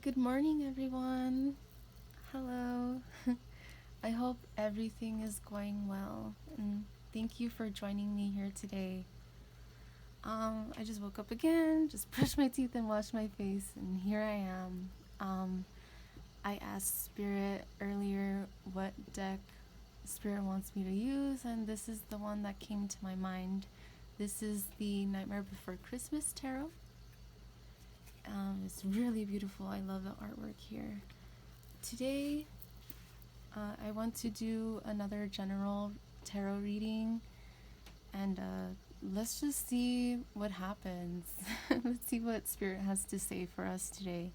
Good morning, everyone. Hello. I hope everything is going well, and thank you for joining me here today. I just woke up again, just brushed my teeth and washed my face, and here I am. I asked Spirit earlier what deck Spirit wants me to use, and this is the one that came to my mind. This is the Nightmare Before Christmas Tarot. It's really beautiful. I love the artwork here. Today, I want to do another general tarot reading, and let's just see what happens. Let's see what Spirit has to say for us today.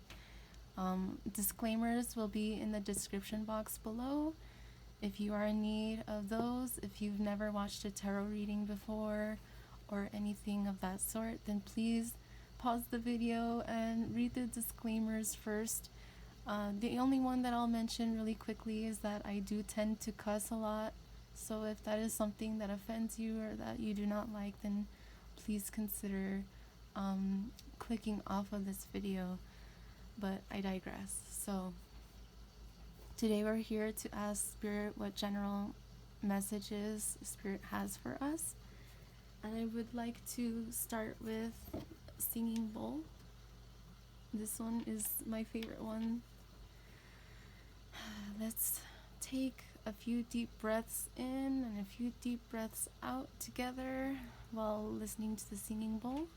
Disclaimers will be in the description box below. If you are in need of those, if you've never watched a tarot reading before or anything of that sort, then please pause the video and read the disclaimers first. The only one that I'll mention really quickly is that I do tend to cuss a lot, so if that is something that offends you or that you do not like, then please consider clicking off of this video, but I digress. So today we're here to ask Spirit what general messages Spirit has for us, and I would like to start with Singing Bowl. This one is my favorite one. Let's take a few deep breaths in and a few deep breaths out together while listening to the Singing Bowl,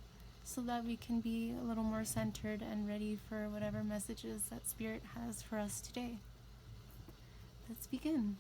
so that we can be a little more centered and ready for whatever messages that Spirit has for us today. Let's begin.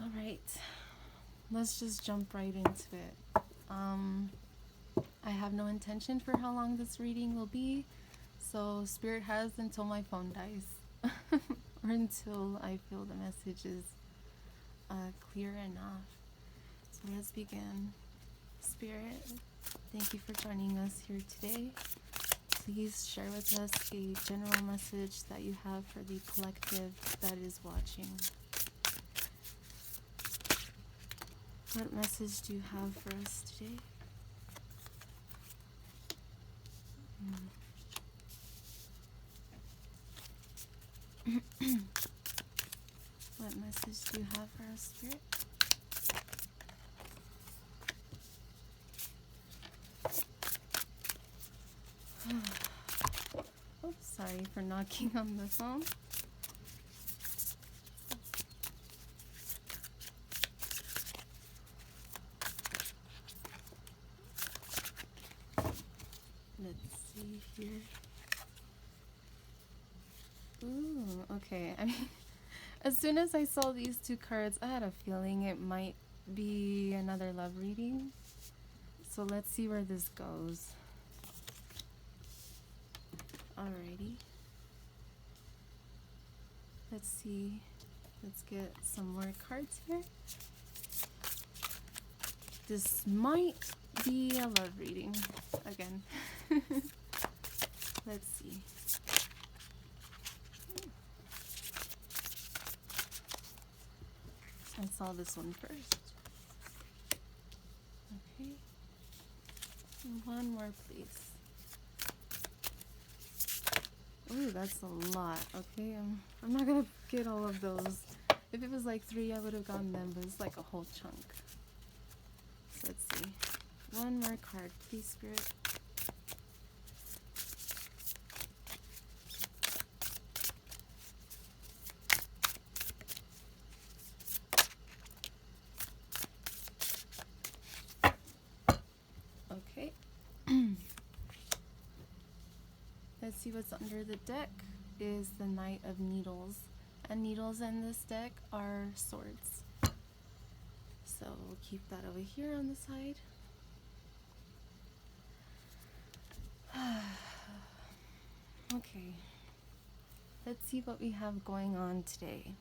Alright, let's just jump right into it. I have no intention for how long this reading will be, so Spirit has until my phone dies, or until I feel the message is clear enough. So let's begin. Spirit, thank you for joining us here today. Please share with us a general message that you have for the collective that is watching. What message do you have for us today? What message do you have for us, Spirit? Oh, sorry for knocking on the phone. Let's see here. Ooh, okay. I mean, as soon as I saw these two cards, I had a feeling it might be another love reading. So let's see where this goes. Alrighty. Let's see. Let's get some more cards here. This might be a love reading again. Let's see. I saw this one first. Okay. One more, please. Ooh, that's a lot. Okay, I'm not gonna get all of those If it was like 3, I would have gotten them, but it's like a whole chunk. So let's see. One more card, please, Spirit. Okay. Let's see what's under the deck is the Knight of Needles. And needles in this deck are swords. So we'll keep that over here on the side. Okay. Let's see what we have going on today.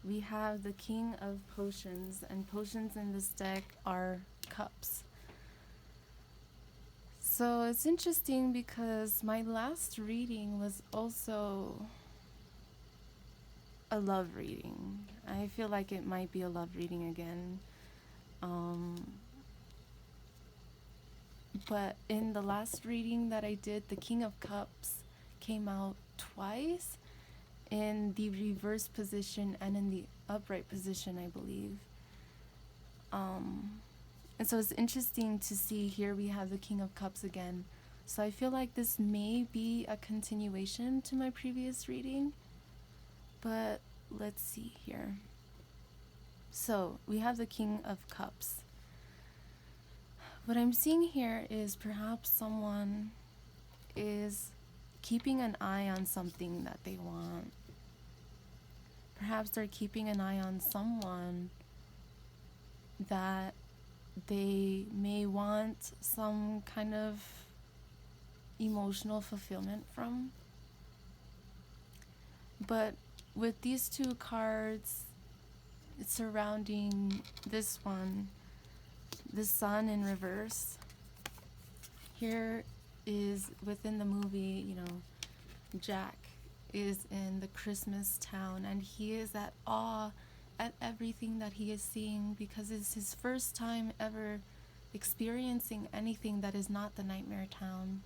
We have the King of Potions, and potions in this deck are cups. So it's interesting because my last reading was also a love reading. I feel like it might be a love reading again. But in the last reading that I did, the King of Cups came out twice in the reverse position and in the upright position, I believe. And so it's interesting to see here we have the King of Cups again. So I feel like this may be a continuation to my previous reading, but let's see here. So we have the King of Cups. What I'm seeing here is perhaps someone is keeping an eye on something that they want. Perhaps they're keeping an eye on someone that they may want some kind of emotional fulfillment from. But with these two cards surrounding this one, the Sun in reverse, here is within the movie, Jack is in the Christmas town and he is at awe at everything that he is seeing because it's his first time ever experiencing anything that is not the nightmare town,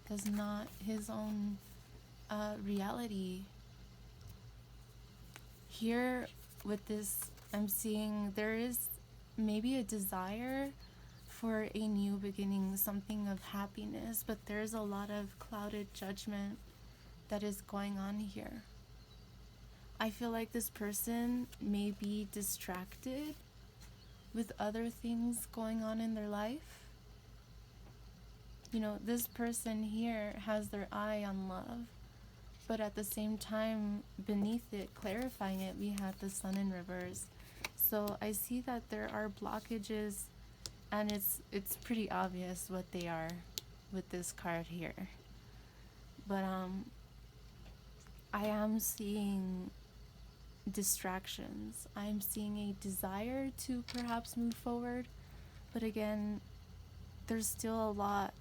that's not his own reality. Here with this, I'm seeing there is maybe a desire for a new beginning, something of happiness, but there's a lot of clouded judgment that is going on here. I feel like this person may be distracted with other things going on in their life. This person here has their eye on love, but at the same time, beneath it, clarifying it, we have the Sun in reverse. So I see that there are blockages, and it's pretty obvious what they are with this card here. But I am seeing distractions. I'm seeing a desire to perhaps move forward, but again, there's still a lot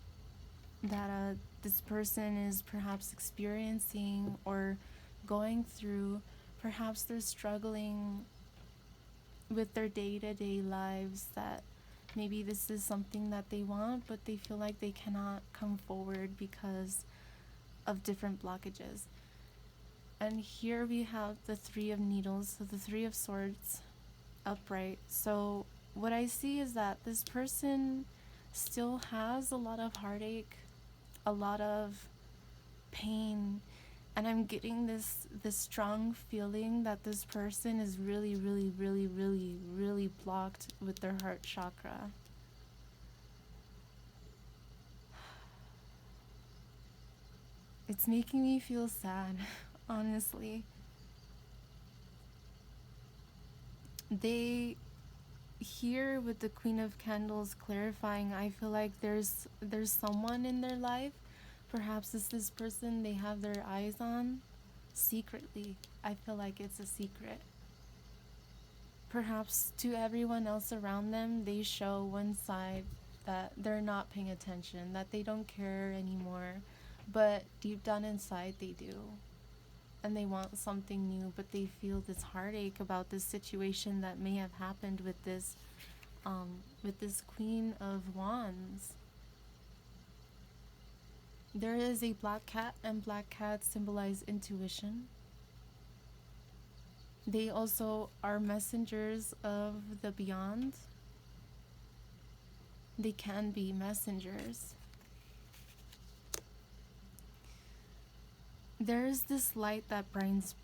that this person is perhaps experiencing or going through. Perhaps they're struggling with their day-to-day lives, that maybe this is something that they want, but they feel like they cannot come forward because of different blockages. And here we have the Three of Needles, so the Three of Swords upright. So what I see is that this person still has a lot of heartache, a lot of pain, and I'm getting this strong feeling that this person is really, really, really, really, really blocked with their heart chakra. It's making me feel sad, honestly. They, here with the Queen of Candles clarifying, I feel like there's someone in their life, perhaps it's this person they have their eyes on secretly. I feel like it's a secret. Perhaps to everyone else around them, they show one side that they're not paying attention, that they don't care anymore, but deep down inside they do. And they want something new, but they feel this heartache about this situation that may have happened with this Queen of Wands. There is a black cat, and black cats symbolize intuition. They also are messengers of the beyond. They can be messengers. There is this light that burns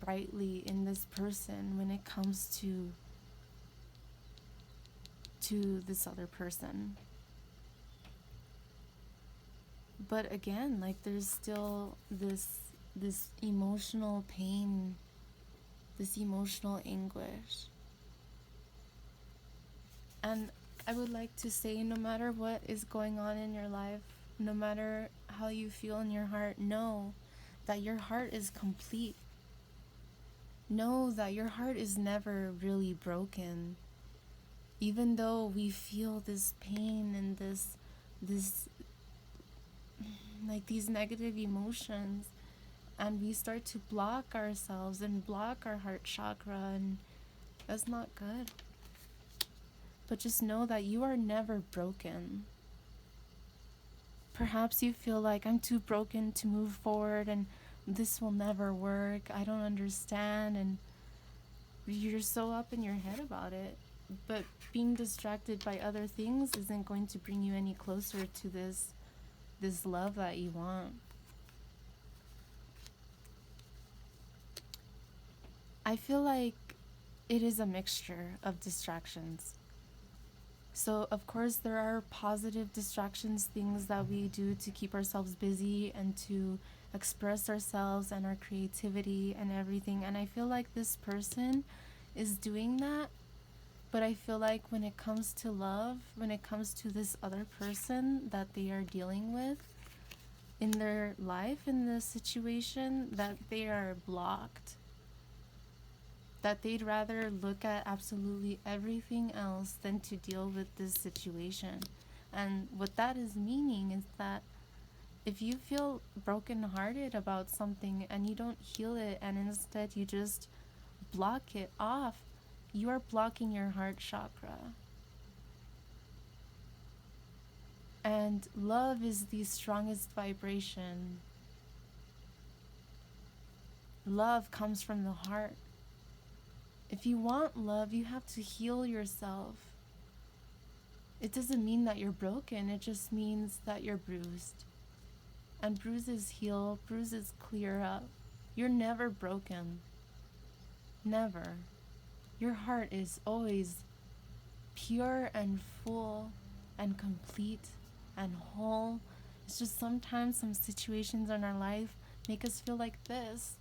brightly in this person when it comes to this other person. But again, like, there's still this emotional pain, this emotional anguish. And I would like to say, no matter what is going on in your life, no matter how you feel in your heart, know that your heart is complete. Know that your heart is never really broken. Even though we feel this pain and this like these negative emotions, and we start to block ourselves and block our heart chakra, and that's not good. But just know that you are never broken. Perhaps you feel like, I'm too broken to move forward and this will never work, I don't understand, and you're so up in your head about it. But being distracted by other things isn't going to bring you any closer to this love that you want. I feel like it is a mixture of distractions. So, of course, there are positive distractions, things that we do to keep ourselves busy and to express ourselves and our creativity and everything. And I feel like this person is doing that. But I feel like when it comes to love, when it comes to this other person that they are dealing with in their life, in this situation, that they are blocked. That they'd rather look at absolutely everything else than to deal with this situation. And what that is meaning is that if you feel brokenhearted about something and you don't heal it, and instead you just block it off, you are blocking your heart chakra. And love is the strongest vibration. Love comes from the heart. If you want love, you have to heal yourself. It doesn't mean that you're broken, it just means that you're bruised. And bruises heal, bruises clear up. You're never broken. Never. Your heart is always pure and full and complete and whole. It's just sometimes some situations in our life make us feel like this.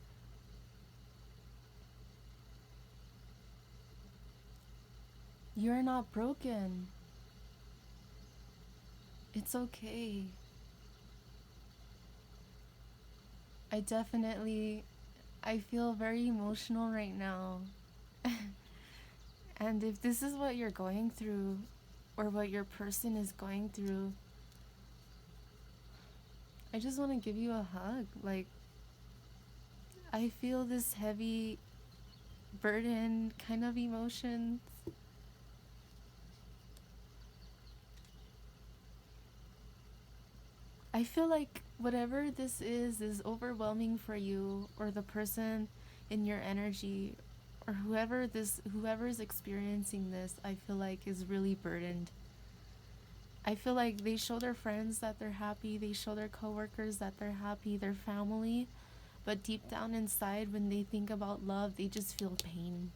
You're not broken. It's okay. I feel very emotional right now. And if this is what you're going through, or what your person is going through, I just want to give you a hug. Like, I feel this heavy burden kind of emotions. I feel like whatever this is overwhelming for you, or the person in your energy, or whoever's experiencing this, I feel like is really burdened. I feel like they show their friends that they're happy, they show their coworkers that they're happy, their family, but deep down inside, when they think about love, they just feel pain.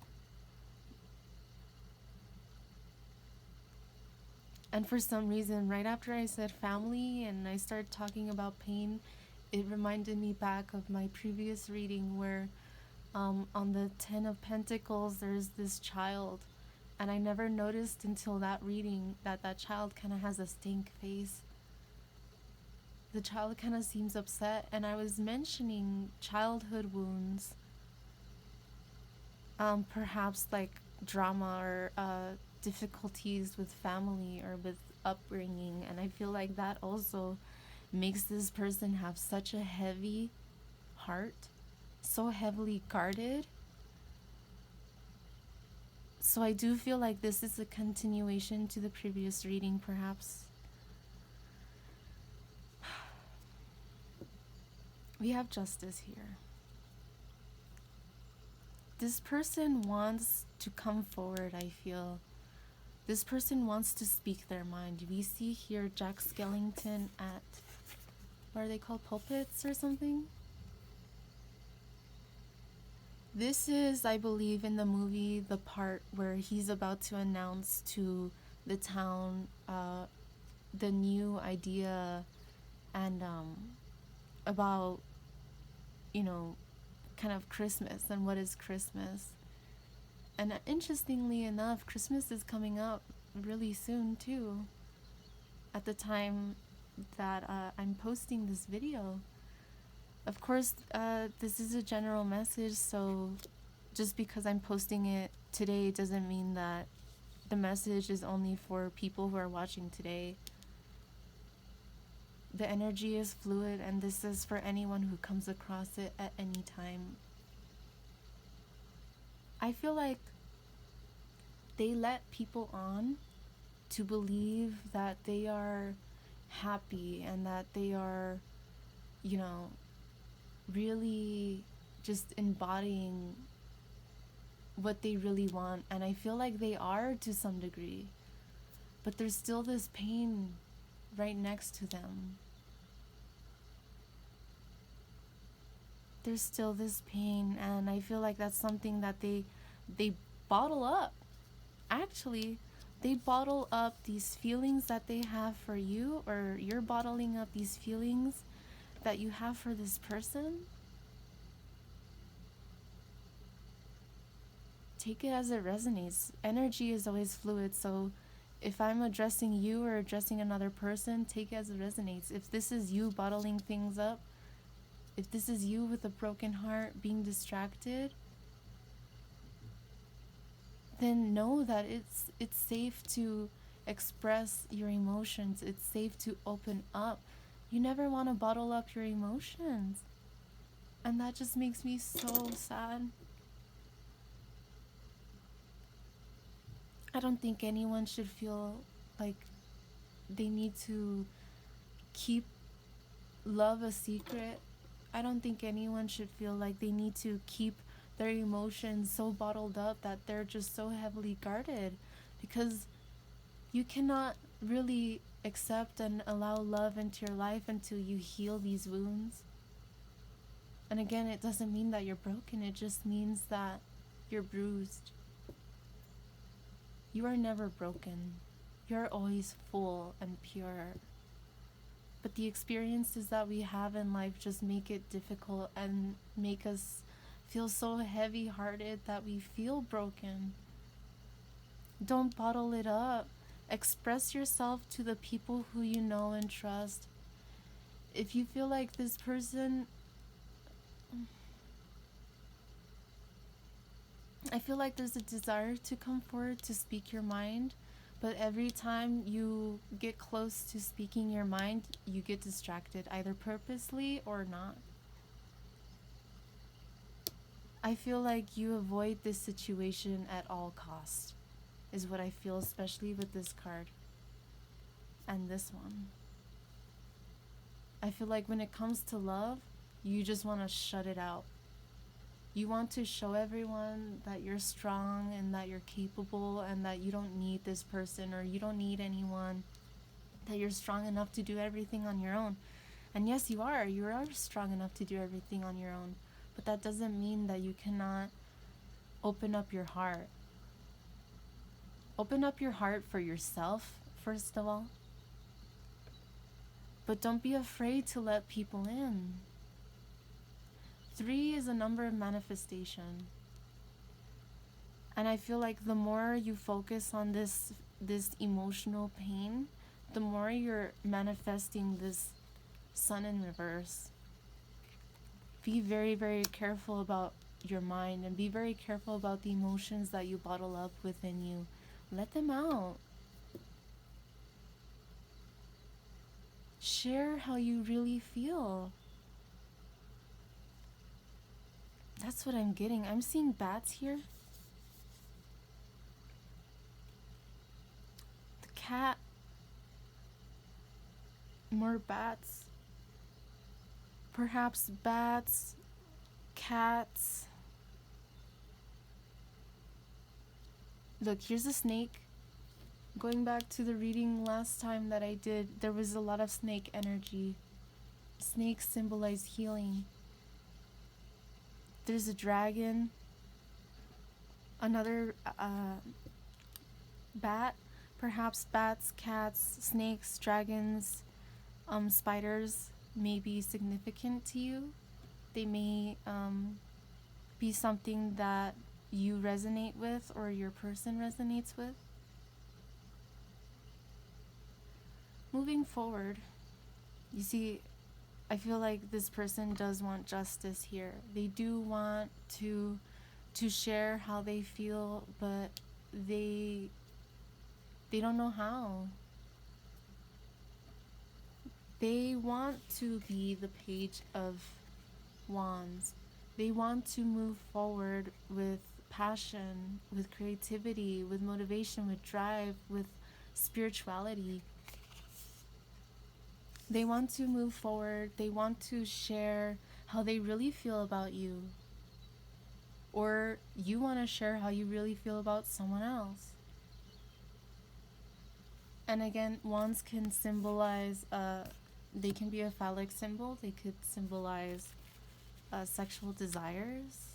And for some reason, right after I said family and I started talking about pain, it reminded me back of my previous reading where on the Ten of Pentacles, there's this child. And I never noticed until that reading that that child kind of has a stink face. The child kind of seems upset, and I was mentioning childhood wounds. Perhaps like drama or difficulties with family or with upbringing, and I feel like that also makes this person have such a heavy heart, so heavily guarded. So I do feel like this is a continuation to the previous reading, perhaps. We have justice here. This person wants to come forward, I feel. This person wants to speak their mind. We see here Jack Skellington at, what are they called, pulpits or something? This is, I believe, in the movie, the part where he's about to announce to the town the new idea and about, you know, kind of Christmas and what is Christmas. And interestingly enough, Christmas is coming up really soon too, at the time that I'm posting this video. Of course, this is a general message, so just because I'm posting it today doesn't mean that the message is only for people who are watching today. The energy is fluid, and this is for anyone who comes across it at any time. I feel like they let people on to believe that they are happy and that they are, you know, really just embodying what they really want. And I feel like they are to some degree, but there's still this pain right next to them. There's still this pain, and I feel like that's something that they bottle up. Actually, they bottle up these feelings that they have for you, or you're bottling up these feelings that you have for this person. Take it as it resonates. Energy is always fluid, so if I'm addressing you or addressing another person, take it as it resonates. If this is you bottling things up, if this is you with a broken heart being distracted, then know that it's safe to express your emotions. It's safe to open up. You never want to bottle up your emotions. And that just makes me so sad. I don't think anyone should feel like they need to keep love a secret. I don't think anyone should feel like they need to keep their emotions so bottled up that they're just so heavily guarded, because you cannot really accept and allow love into your life until you heal these wounds. And again, it doesn't mean that you're broken, it just means that you're bruised. You are never broken. You're always full and pure. But the experiences that we have in life just make it difficult and make us feel so heavy-hearted that we feel broken. Don't bottle it up. Express yourself to the people who you know and trust. If you feel like this person, I feel like there's a desire to come forward to speak your mind, but every time you get close to speaking your mind, you get distracted, either purposely or not. I feel like you avoid this situation at all costs, is what I feel, especially with this card and this one. I feel like when it comes to love, you just want to shut it out. You want to show everyone that you're strong and that you're capable and that you don't need this person or you don't need anyone, that you're strong enough to do everything on your own. And yes, you are. You are strong enough to do everything on your own. But that doesn't mean that you cannot open up your heart. Open up your heart for yourself, first of all. But don't be afraid to let people in. 3 is a number of manifestation. And I feel like the more you focus on this emotional pain, the more you're manifesting this sun in reverse. Be very, very careful about your mind and be very careful about the emotions that you bottle up within you. Let them out. Share how you really feel. That's what I'm getting. I'm seeing bats here. The cat. More bats. Perhaps bats, cats. Look, here's a snake. Going back to the reading last time that I did, there was a lot of snake energy. Snakes symbolize healing. There's a dragon. Another bat. Perhaps bats, cats, snakes, dragons, spiders may be significant to you. They may be something that you resonate with or your person resonates with. Moving forward, you see, I feel like this person does want justice here. They do want to share how they feel, but they don't know how. They want to be the Page of Wands. They want to move forward with passion, with creativity, with motivation, with drive, with spirituality. They want to move forward. They want to share how they really feel about you. Or you want to share how you really feel about someone else. And again, wands can symbolize, they can be a phallic symbol. They could symbolize sexual desires.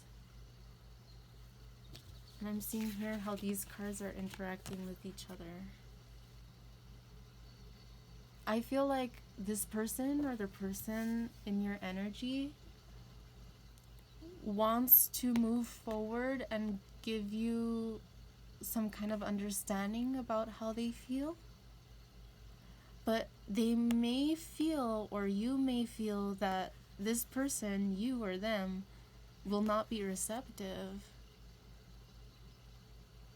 And I'm seeing here how these cards are interacting with each other. I feel like this person or the person in your energy wants to move forward and give you some kind of understanding about how they feel. But they may feel, or you may feel, that this person, you or them, will not be receptive.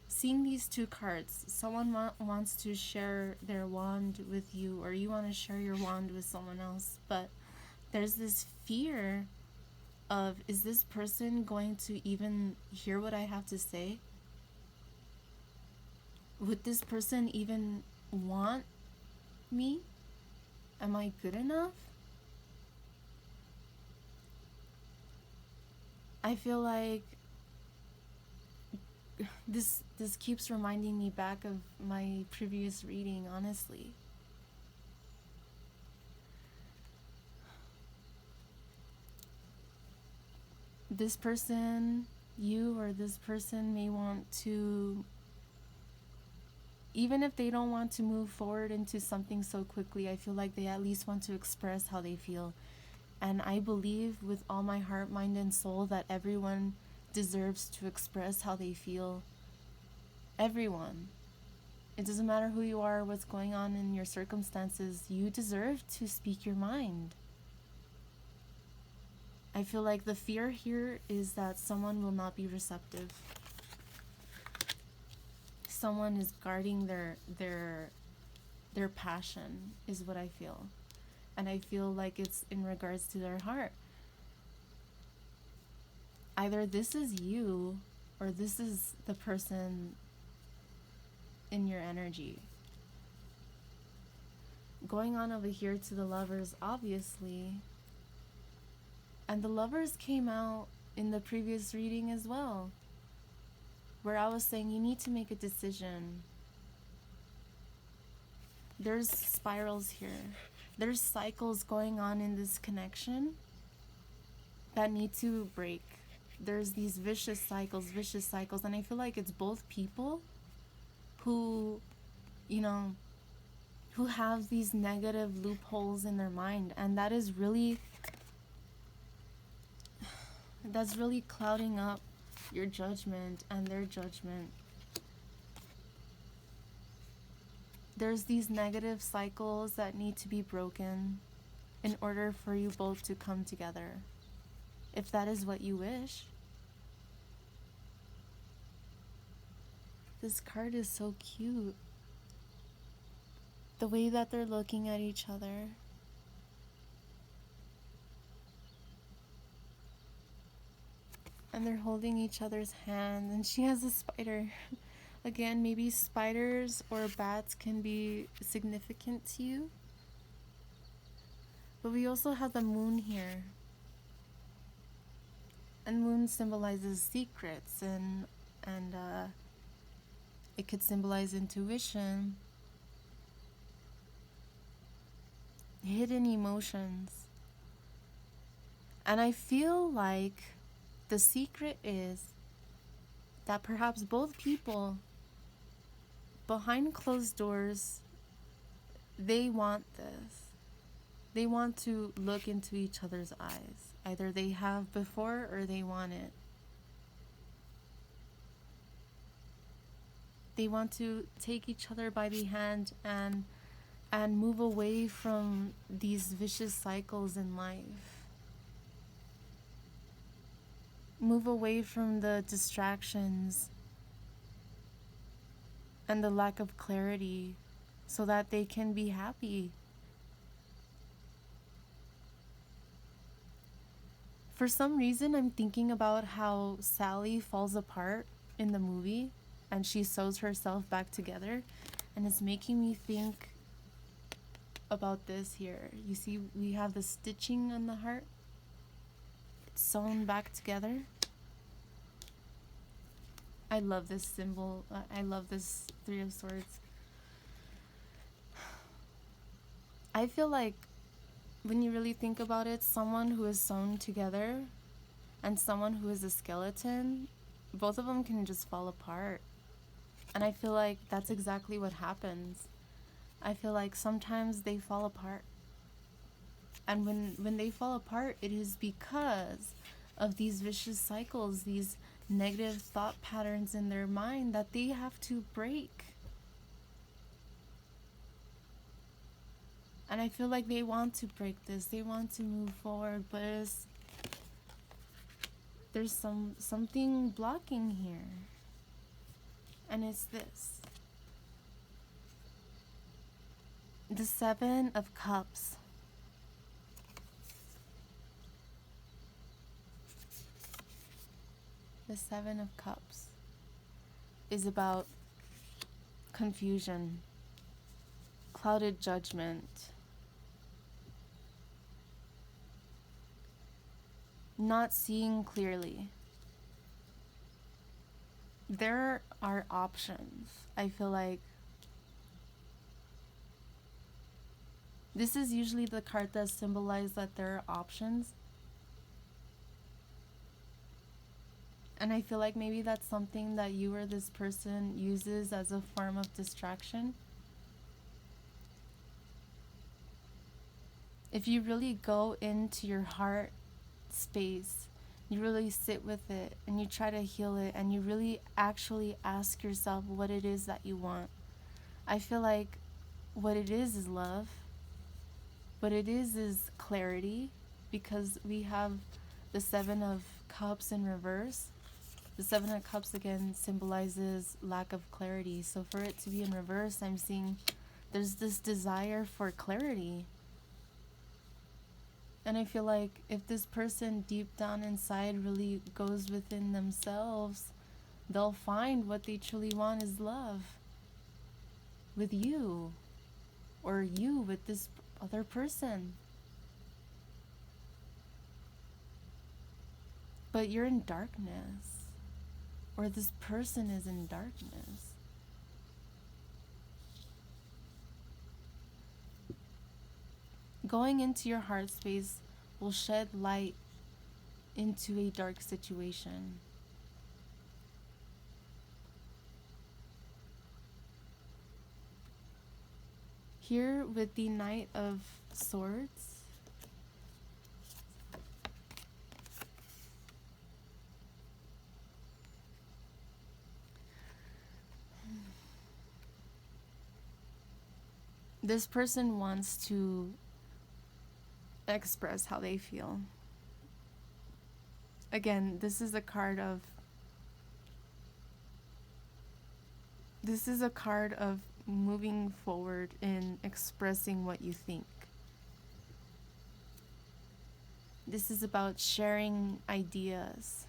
Seeing these two cards, someone wants to share their wand with you, or you want to share your wand with someone else, but there's this fear of, is this person going to even hear what I have to say? Would this person even want me? Am I good enough? I feel like this keeps reminding me back of my previous reading, honestly. This person, you or this person, may want to, even if they don't want to move forward into something so quickly, I feel like they at least want to express how they feel. And I believe with all my heart, mind, and soul that everyone deserves to express how they feel. Everyone. It doesn't matter who you are, what's going on in your circumstances, you deserve to speak your mind. I feel like the fear here is that someone will not be receptive. Someone is guarding their passion, is what I feel. And I feel like it's in regards to their heart. Either this is you, or this is the person in your energy. Going on over here to the Lovers, obviously. And the Lovers came out in the previous reading as well, where I was saying you need to make a decision. There's spirals here. There's cycles going on in this connection that need to break. There's these vicious cycles, and I feel like it's both people who, who have these negative loopholes in their mind, and that's really clouding up your judgment and their judgment. There's these negative cycles that need to be broken in order for you both to come together, if that is what you wish. This card is so cute. The way that they're looking at each other. And they're holding each other's hand, and she has a spider. Again, maybe spiders or bats can be significant to you. But we also have the moon here. And moon symbolizes secrets and It could symbolize intuition, hidden emotions. And I feel like the secret is that perhaps both people behind closed doors, they want this. They want to look into each other's eyes. Either they have before or they want it. They want to take each other by the hand and move away from these vicious cycles in life. Move away from the distractions and the lack of clarity so that they can be happy. For some reason, I'm thinking about how Sally falls apart in the movie and she sews herself back together, and it's making me think about this here. You see, we have the stitching on the heart. It's sewn back together. I love this symbol. I love this Three of Swords. I feel like when you really think about it, someone who is sewn together and someone who is a skeleton, both of them can just fall apart. And I feel like that's exactly what happens. I feel like sometimes they fall apart. And when they fall apart, it is because of these vicious cycles, these negative thought patterns in their mind that they have to break. And I feel like they want to break this. They want to move forward, but there's something blocking here. And it's this. The Seven of Cups. The Seven of Cups is about confusion, clouded judgment, not seeing clearly. There are options. I feel like this is usually the card that symbolizes that there are options. And I feel like maybe that's something that you or this person uses as a form of distraction. If you really go into your heart space, you really sit with it and you try to heal it and you really actually ask yourself what it is that you want. I feel like what it is love. What it is clarity, because we have the Seven of Cups in reverse. The Seven of Cups again symbolizes lack of clarity. So for it to be in reverse, I'm seeing there's this desire for clarity. And I feel like if this person deep down inside really goes within themselves, they'll find what they truly want is love with you, or you with this other person. But you're in darkness, or this person is in darkness. Going into your heart space will shed light into a dark situation. Here with the Knight of Swords, this person wants to express how they feel. Again, this is a card of moving forward in expressing what you think. This is about sharing ideas.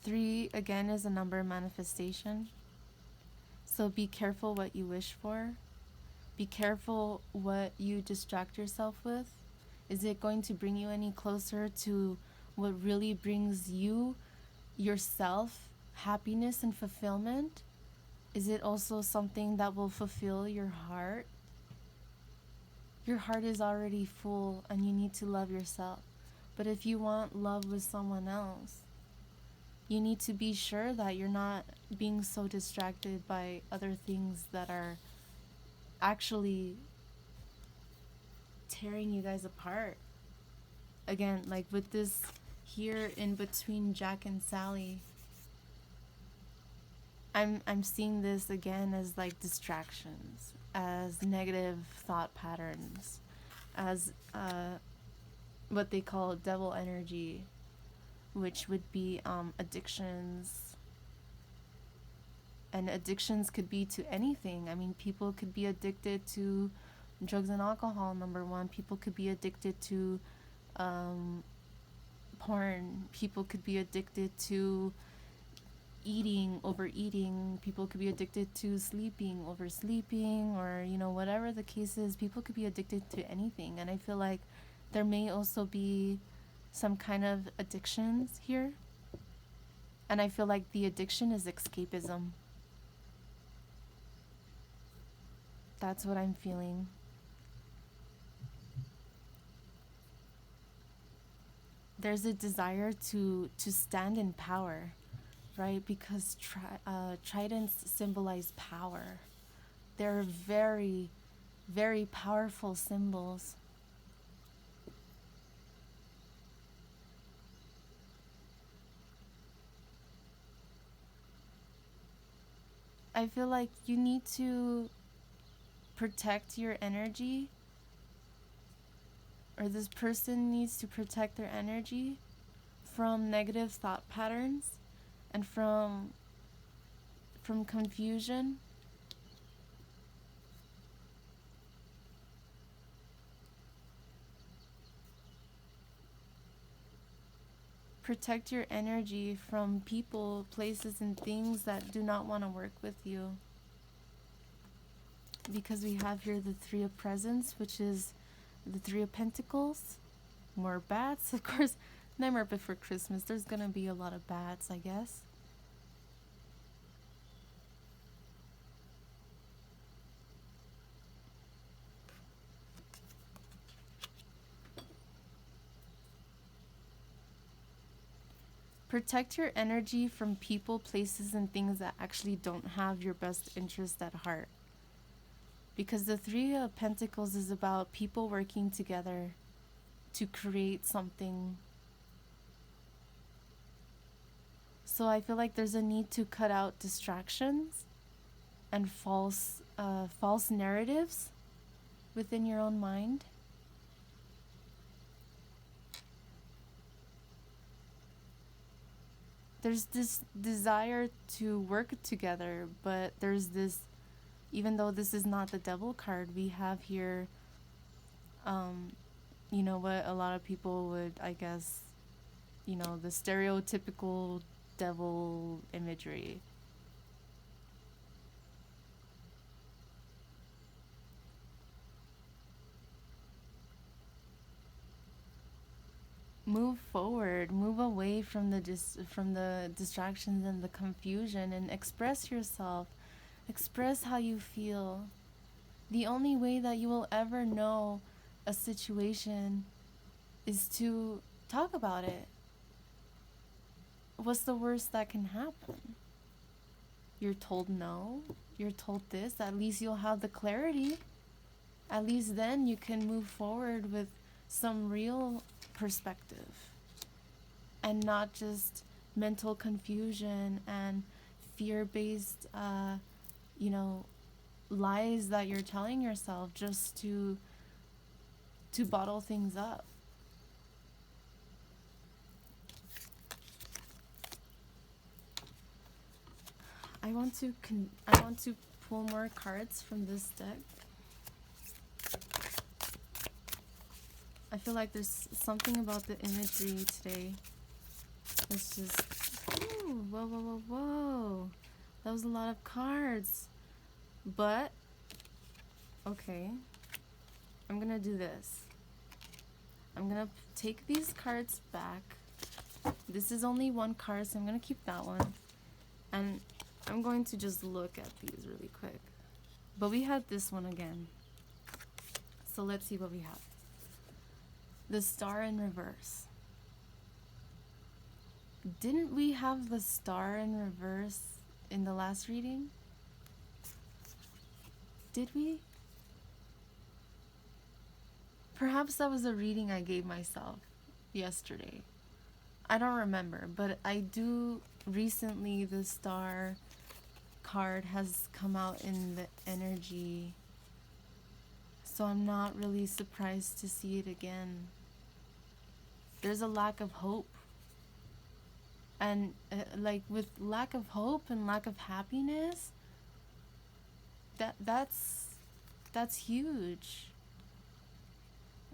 Three, again, is a number manifestation. So be careful what you wish for. Be careful what you distract yourself with. Is it going to bring you any closer to what really brings you, yourself, happiness and fulfillment? Is it also something that will fulfill your heart? Your heart is already full and you need to love yourself. But if you want love with someone else, you need to be sure that you're not being so distracted by other things that are actually tearing you guys apart. Again, like with this here in between Jack and Sally, I'm seeing this again as like distractions, as negative thought patterns, as what they call devil energy, which would be addictions. And addictions could be to anything. I mean, people could be addicted to drugs and alcohol, number one. People could be addicted to porn. People could be addicted to eating, overeating. People could be addicted to sleeping, oversleeping, or, you know, whatever the case is. People could be addicted to anything. And I feel like there may also be some kind of addictions here. And I feel like the addiction is escapism. That's what I'm feeling. There's a desire to stand in power, right? Because tridents symbolize power. They're very, very powerful symbols. I feel like you need to protect your energy, or this person needs to protect their energy from negative thought patterns and from confusion. Protect your energy from people, places, and things that do not want to work with you. Because we have here the Three of Presents, which is the Three of Pentacles. More bats, of course. Nightmare Before Christmas, there's gonna be a lot of bats, I guess. Protect your energy from people, places, and things that actually don't have your best interest at heart. Because the Three of Pentacles is about people working together to create something. So I feel like there's a need to cut out distractions and false narratives within your own mind. There's this desire to work together, but there's this, even though this is not the devil card, we have here, you know, what a lot of people would, I guess, you know, the stereotypical devil imagery. Move forward, move away from the distractions and the confusion, and express yourself. Express how you feel. The only way that you will ever know a situation is to talk about it. What's the worst that can happen? You're told no, you're told this, at least you'll have the clarity. At least then you can move forward with some real perspective and not just mental confusion and fear-based, you know, lies that you're telling yourself just to bottle things up. I want to pull more cards from this deck. I feel like there's something about the imagery today. It's just, ooh, whoa, whoa, whoa, whoa. That was a lot of cards. But, okay, I'm gonna do this. I'm gonna take these cards back This is only one card, so I'm going to keep that one. And I'm going to just look at these really quick. But we had this one again. So let's see what we have. The Star in reverse. Didn't we have the Star in reverse in the last reading? Did we? Perhaps that was a reading I gave myself yesterday. I don't remember, but I do recently, the Star card has come out in the energy, so I'm not really surprised to see it again. There's a lack of hope, and like with lack of hope and lack of happiness, that's huge.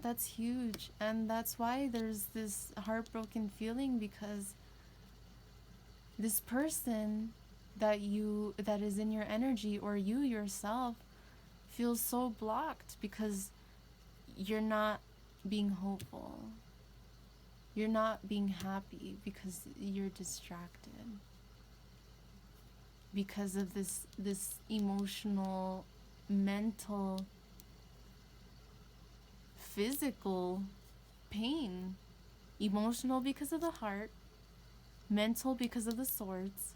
That's huge, and that's why there's this heartbroken feeling, because this person that is in your energy, or you yourself, feels so blocked because you're not being hopeful. You're not being happy because you're distracted. Because of this emotional, mental, physical pain. Emotional because of the heart, mental because of the swords,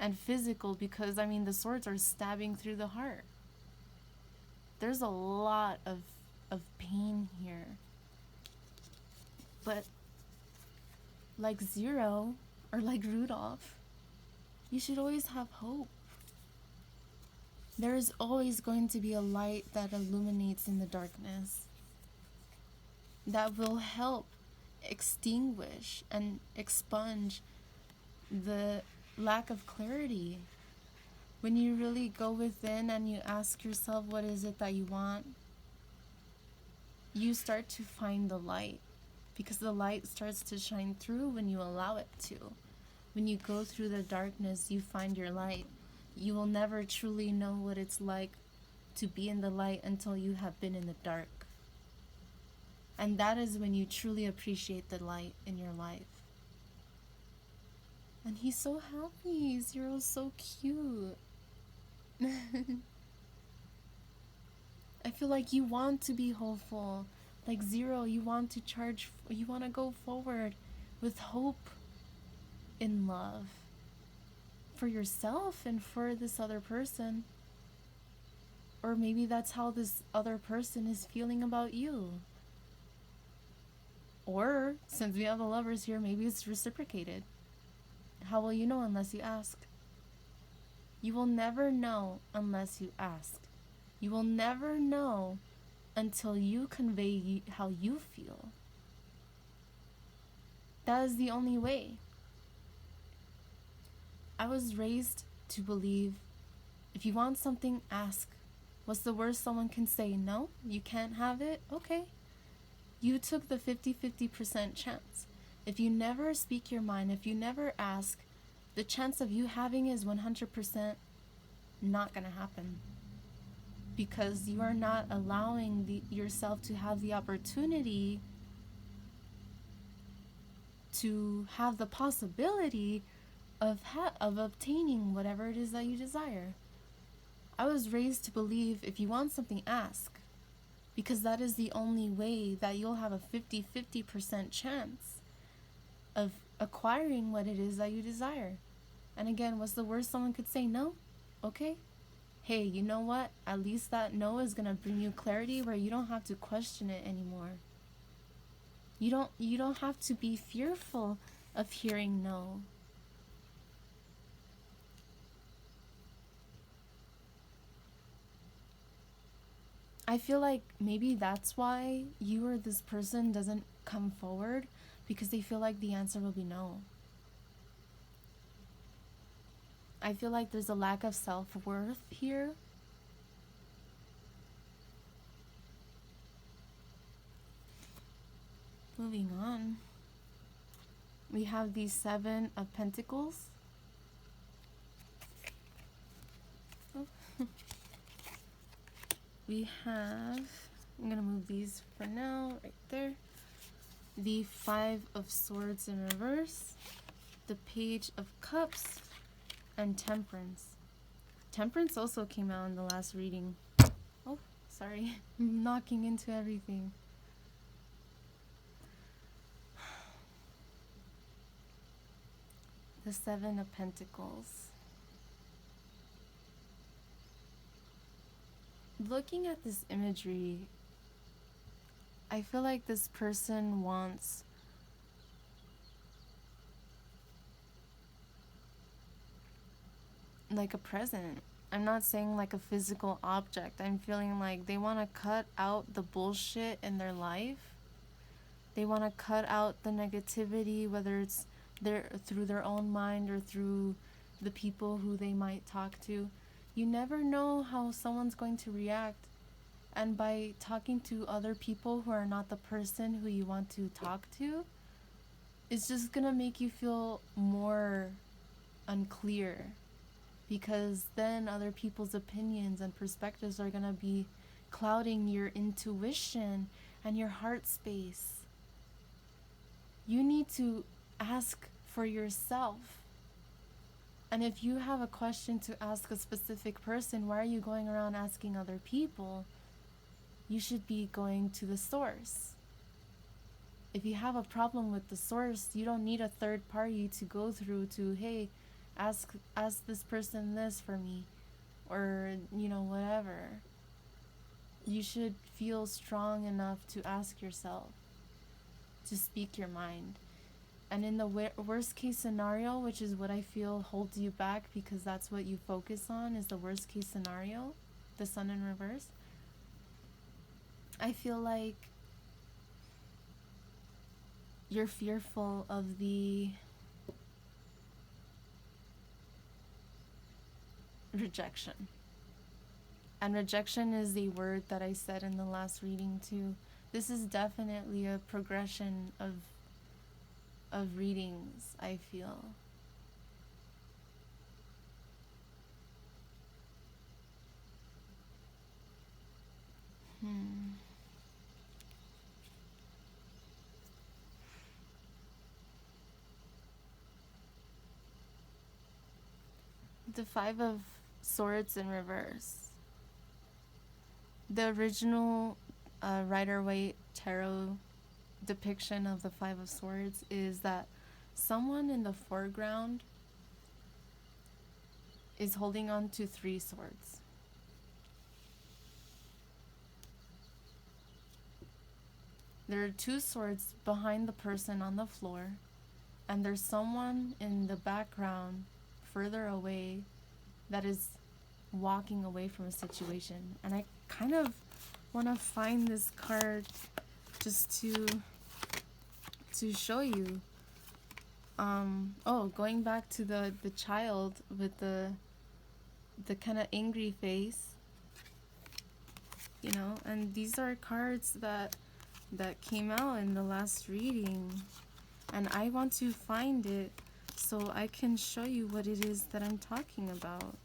and physical because, I mean, the swords are stabbing through the heart. There's a lot of pain here. But like Zero, or like Rudolph, you should always have hope. There is always going to be a light that illuminates in the darkness, that will help extinguish and expunge the lack of clarity. When you really go within and you ask yourself, what is it that you want? You start to find the light, because the light starts to shine through when you allow it to. When you go through the darkness, you find your light. You will never truly know what it's like to be in the light until you have been in the dark. And that is when you truly appreciate the light in your life. And he's so happy. Zero's so cute. I feel like you want to be hopeful. Like Zero, you want to you want to go forward with hope in love. For yourself and for this other person. Or maybe that's how this other person is feeling about you. Or, since we have the Lovers here, maybe it's reciprocated. How will you know unless you ask? You will never know unless you ask. You will never know until you convey how you feel. That is the only way. I was raised to believe, if you want something, ask. What's the worst someone can say? No? You can't have it? Okay. You took the 50-50% chance. If you never speak your mind, if you never ask, the chance of you having is 100% not going to happen. Because you are not allowing yourself to have the opportunity to have the possibility of obtaining whatever it is that you desire. I was raised to believe, if you want something, ask. Because that is the only way that you'll have a 50-50% chance of acquiring what it is that you desire. And again, what's the worst someone could say? No? Okay. Hey, you know what? At least that no is going to bring you clarity where you don't have to question it anymore. You don't have to be fearful of hearing no. I feel like maybe that's why you or this person doesn't come forward, because they feel like the answer will be no. I feel like there's a lack of self-worth here. Moving on. We have the 7 of Pentacles. Oh. We have, I'm going to move these for now, right there. the Five of Swords in reverse, the Page of Cups, and Temperance. Temperance also came out in the last reading. Oh, sorry. I'm knocking into everything. The Seven of Pentacles. Looking at this imagery, I feel like this person wants like a present. I'm not saying like a physical object. I'm feeling like they want to cut out the bullshit in their life. They want to cut out the negativity, whether it's through their own mind or through the people who they might talk to. You never know how someone's going to react. And by talking to other people who are not the person who you want to talk to, it's just going to make you feel more unclear. Because then other people's opinions and perspectives are going to be clouding your intuition and your heart space. You need to ask for yourself. And if you have a question to ask a specific person, why are you going around asking other people? You should be going to the source. If you have a problem with the source, you don't need a third party to go through to, hey, ask this person this for me, or whatever. You should feel strong enough to ask yourself, to speak your mind. And in the worst case scenario, which is what I feel holds you back, because that's what you focus on, is the worst case scenario, the Sun in reverse. I feel like you're fearful of the rejection. And rejection is the word that I said in the last reading too. This is definitely a progression of readings, I feel. The Five of Swords in reverse. The original Rider-Waite tarot depiction of the Five of Swords is that someone in the foreground is holding on to 3 swords. There are 2 swords behind the person on the floor, and there's someone in the background further away that is walking away from a situation. And I kind of want to find this card just to show you. Going back to the child with the kind of angry face, and these are cards that came out in the last reading, and I want to find it so I can show you what it is that I'm talking about.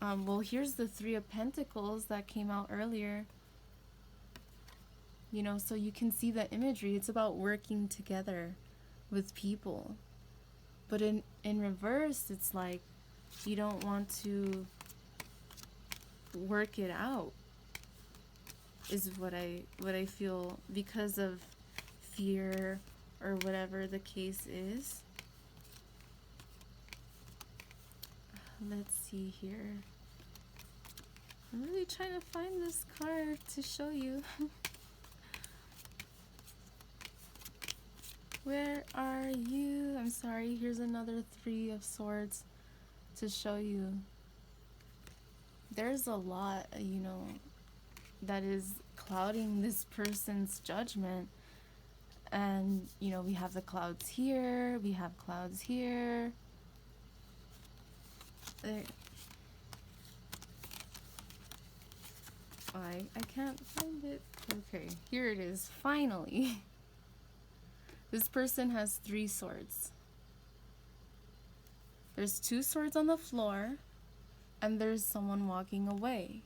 Well, here's the 3 of Pentacles that came out earlier. So you can see the imagery. It's about working together with people. But in reverse, it's like you don't want to work it out, is what I feel, because of fear or whatever the case is. Let's see here. I'm really trying to find this card to show you. Where are you? I'm sorry. Here's another 3 of Swords to show you. There's a lot, that is clouding this person's judgment. And, we have the clouds here. We have clouds here. There. I can't find it. Okay, here it is. Finally. This person has 3 swords. There's 2 swords on the floor, and there's someone walking away.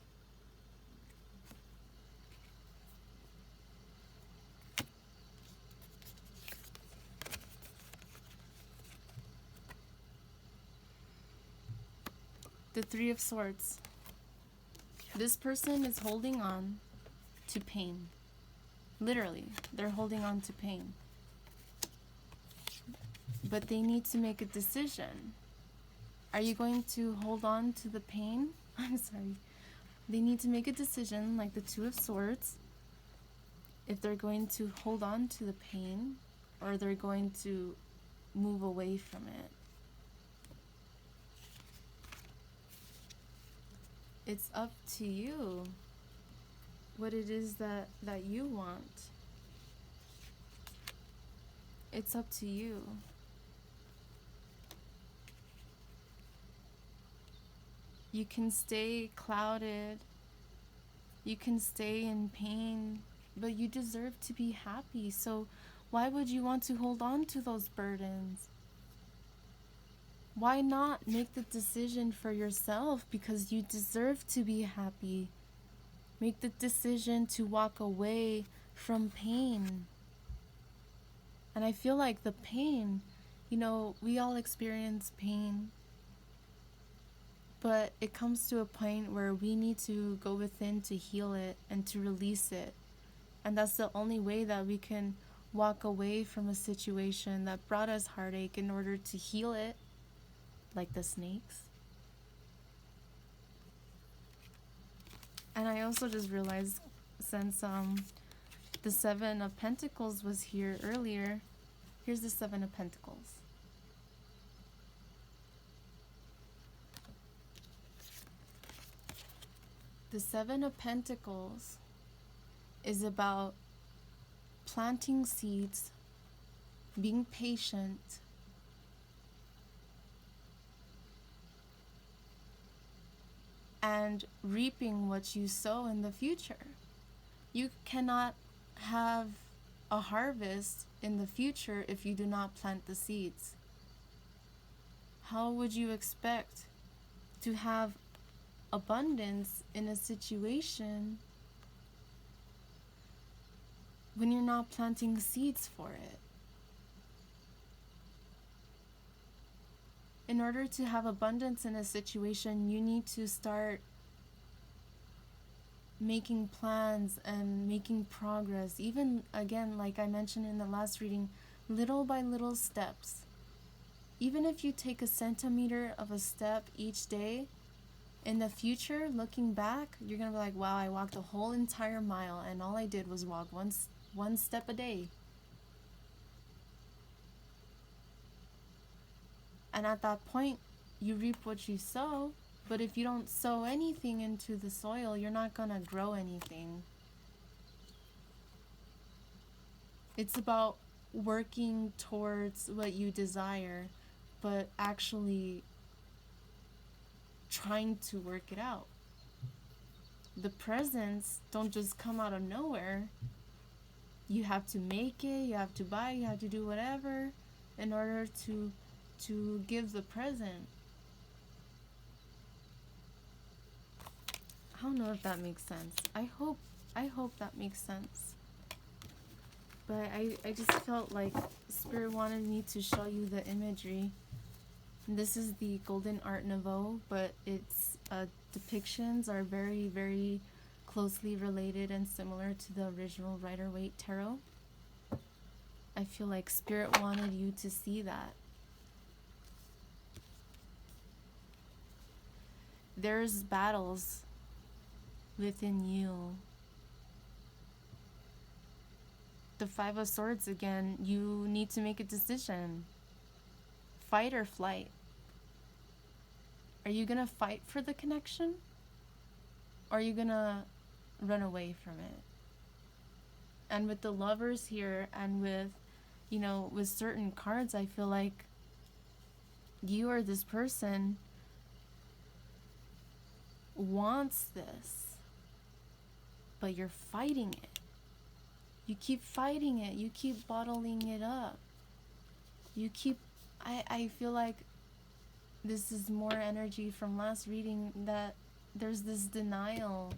The Three of Swords. This person is holding on to pain. Literally, they're holding on to pain. But they need to make a decision. Are you going to hold on to the pain? I'm sorry. They need to make a decision, like the Two of Swords, if they're going to hold on to the pain or they're going to move away from it. It's up to you what it is that you want. It's up to you. You can stay clouded. You can stay in pain, but you deserve to be happy. So why would you want to hold on to those burdens? Why not make the decision for yourself, because you deserve to be happy? Make the decision to walk away from pain. And I feel like the pain, we all experience pain. But it comes to a point where we need to go within to heal it and to release it. And that's the only way that we can walk away from a situation that brought us heartache in order to heal it, like the snakes. And I also just realized, since the Seven of Pentacles was here earlier, here's the Seven of Pentacles. The Seven of Pentacles is about planting seeds, being patient, and reaping what you sow in the future. You cannot have a harvest in the future if you do not plant the seeds. How would you expect to have abundance in a situation when you're not planting seeds for it? In order to have abundance in a situation, you need to start making plans and making progress. Even, again, like I mentioned in the last reading, little by little steps. Even if you take a centimeter of a step each day, in the future, looking back, you're going to be like, wow, I walked a whole entire mile and all I did was walk one step a day. And at that point, you reap what you sow. But if you don't sow anything into the soil, you're not going to grow anything. It's about working towards what you desire, but actually trying to work it out. The presents don't just come out of nowhere. You have to make it, you have to buy, you have to do whatever in order to give the present. I don't know if that makes sense. I hope that makes sense. But I just felt like Spirit wanted me to show you the imagery. This is the Golden Art Nouveau, but its depictions are very, very closely related and similar to the original Rider-Waite Tarot. I feel like Spirit wanted you to see that. There's battles within you. The Five of Swords again, you need to make a decision. Fight or flight. Are you gonna fight for the connection? Or are you gonna run away from it? And with the Lovers here and with, with certain cards, I feel like you or this person wants this, but you're fighting it. You keep fighting it. You keep bottling it up. I feel like this is more energy from last reading, that there's this denial,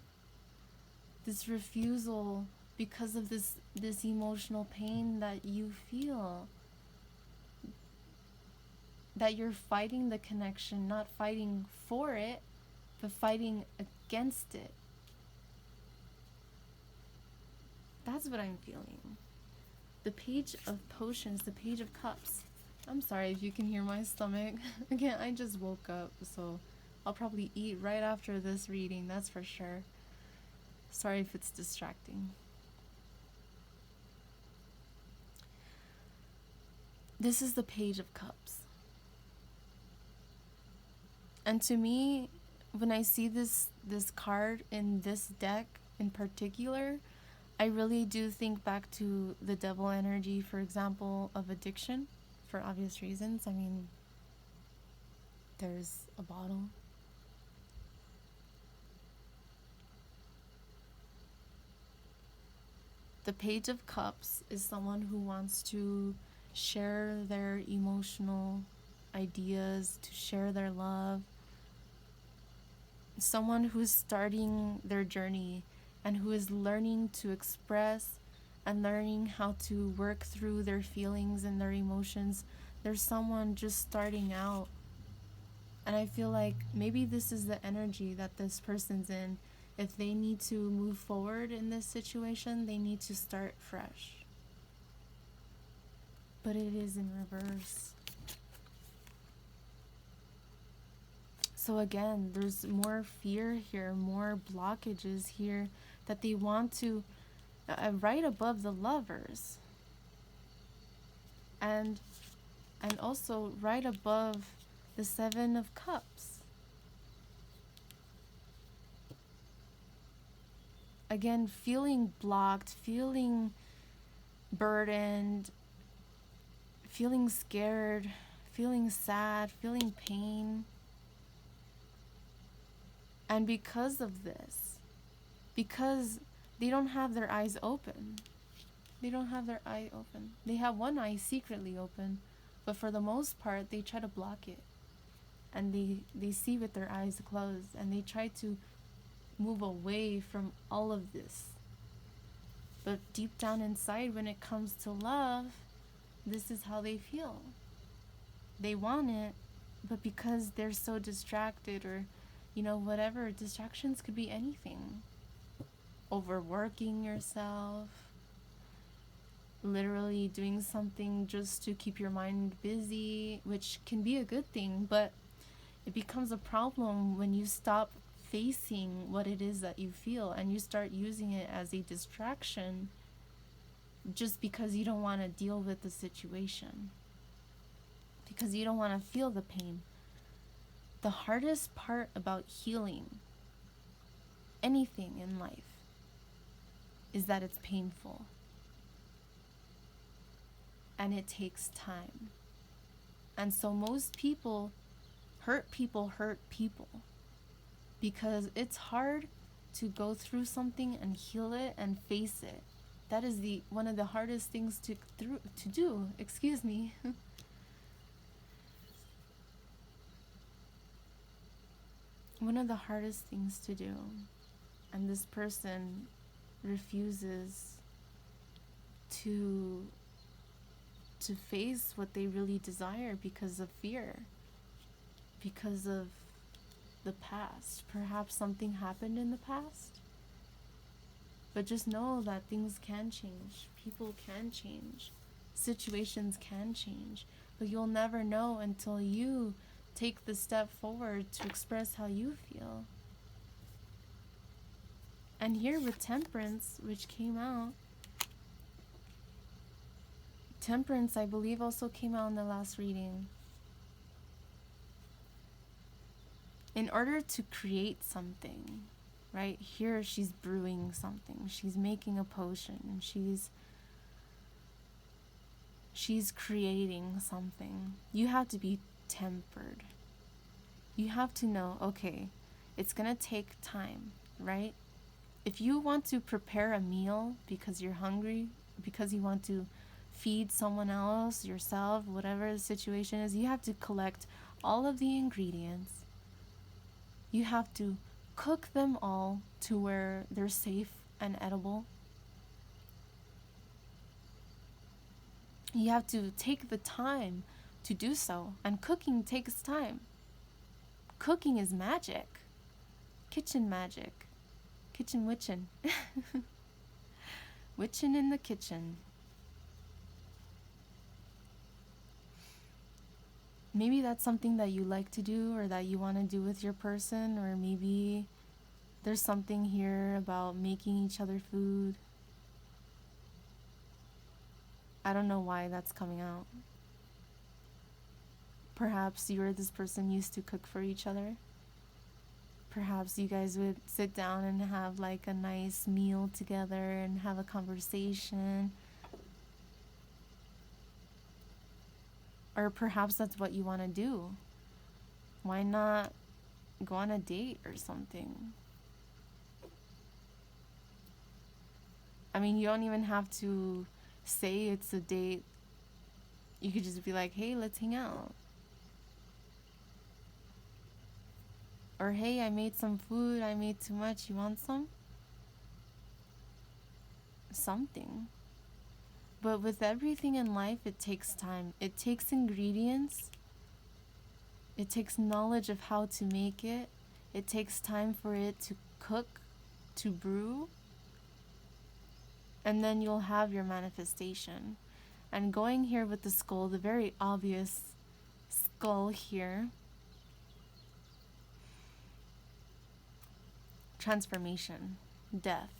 this refusal because of this emotional pain that you feel. that you're fighting the connection, not fighting for it, but fighting against it. That's what I'm feeling. The Page of Potions, the Page of Cups. I'm sorry if you can hear my stomach. Again, I just woke up, so I'll probably eat right after this reading, that's for sure. Sorry if it's distracting. This is the Page of Cups. And to me, when I see this card in this deck in particular, I really do think back to the devil energy, for example, of addiction, for obvious reasons. I mean, there's a bottle. The Page of Cups is someone who wants to share their emotional ideas, to share their love. Someone who's starting their journey and who is learning to express and learning how to work through their feelings and their emotions. There's someone just starting out. And I feel like maybe this is the energy that this person's in. If they need to move forward in this situation, they need to start fresh. But it is in reverse. So again, there's more fear here, more blockages here that they want to, right above the Lovers. And also right above the Seven of Cups. Again, feeling blocked, feeling burdened, feeling scared, feeling sad, feeling pain. And because of this, because they don't have their eyes open, they have one eye secretly open, but for the most part, they try to block it. And they see with their eyes closed, and they try to move away from all of this. But deep down inside, when it comes to love, this is how they feel. They want it, but because they're so distracted, or whatever, distractions could be anything. Overworking yourself, literally doing something just to keep your mind busy, which can be a good thing, but it becomes a problem when you stop facing what it is that you feel and you start using it as a distraction just because you don't want to deal with the situation, because you don't want to feel the pain. The hardest part about healing anything in life is that it's painful and it takes time. And so most people hurt people because it's hard to go through something and heal it and face it. That is one of the hardest things to do. Excuse me. One of the hardest things to do. And this person refuses to face what they really desire because of fear, because of the past. Perhaps something happened in the past. But just know that things can change. People can change. Situations can change. But you'll never know until you take the step forward to express how you feel. And here with Temperance, which came out, Temperance, I believe, also came out in the last reading. In order to create something, right? Here she's brewing something. She's making a potion. She's creating something. You have to be tempered. You have to know, okay, it's gonna take time, right? If you want to prepare a meal because you're hungry, because you want to feed someone else, yourself, whatever the situation is, you have to collect all of the ingredients. You have to cook them all to where they're safe and edible. You have to take the time to do so. And cooking takes time. Cooking is magic. Kitchen magic. Kitchen witchin'. Witchin' in the kitchen. Maybe that's something that you like to do or that you want to do with your person, or maybe there's something here about making each other food. I don't know why that's coming out. Perhaps you or this person used to cook for each other. Perhaps you guys would sit down and have like a nice meal together and have a conversation. Or perhaps that's what you want to do. Why not go on a date or something? I mean, you don't even have to say it's a date. You could just be like, hey, let's hang out. Or hey, I made some food, I made too much, you want some? Something. But with everything in life, it takes time. It takes ingredients. It takes knowledge of how to make it. It takes time for it to cook, to brew. And then you'll have your manifestation. And going here with the skull, the very obvious skull here, transformation, death.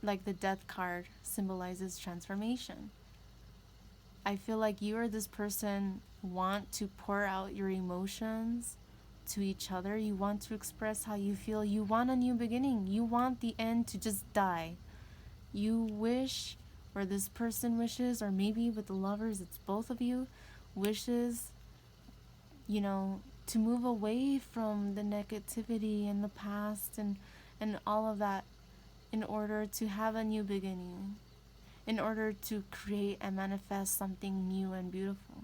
Like the death card symbolizes transformation. I feel like you or this person want to pour out your emotions to each other. You want to express how you feel. You want a new beginning. You want the end to just die. You wish, or this person wishes, or maybe with the lovers, it's both of you, wishes, to move away from the negativity and the past and all of that, in order to have a new beginning, in order to create and manifest something new and beautiful.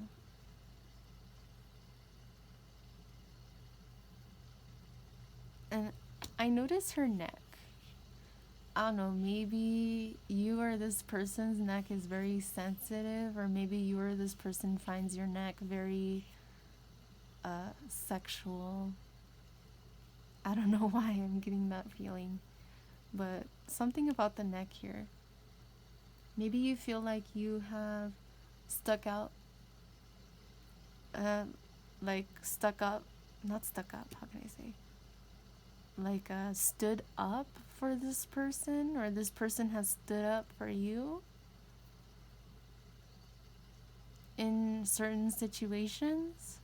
And I notice her neck. I don't know, maybe you or this person's neck is very sensitive, or maybe you or this person finds your neck very sexual. I don't know why I'm getting that feeling, but something about the neck here. Maybe you feel like you have stuck out, not stuck up, how can I say? Like stood up for this person, or this person has stood up for you in certain situations.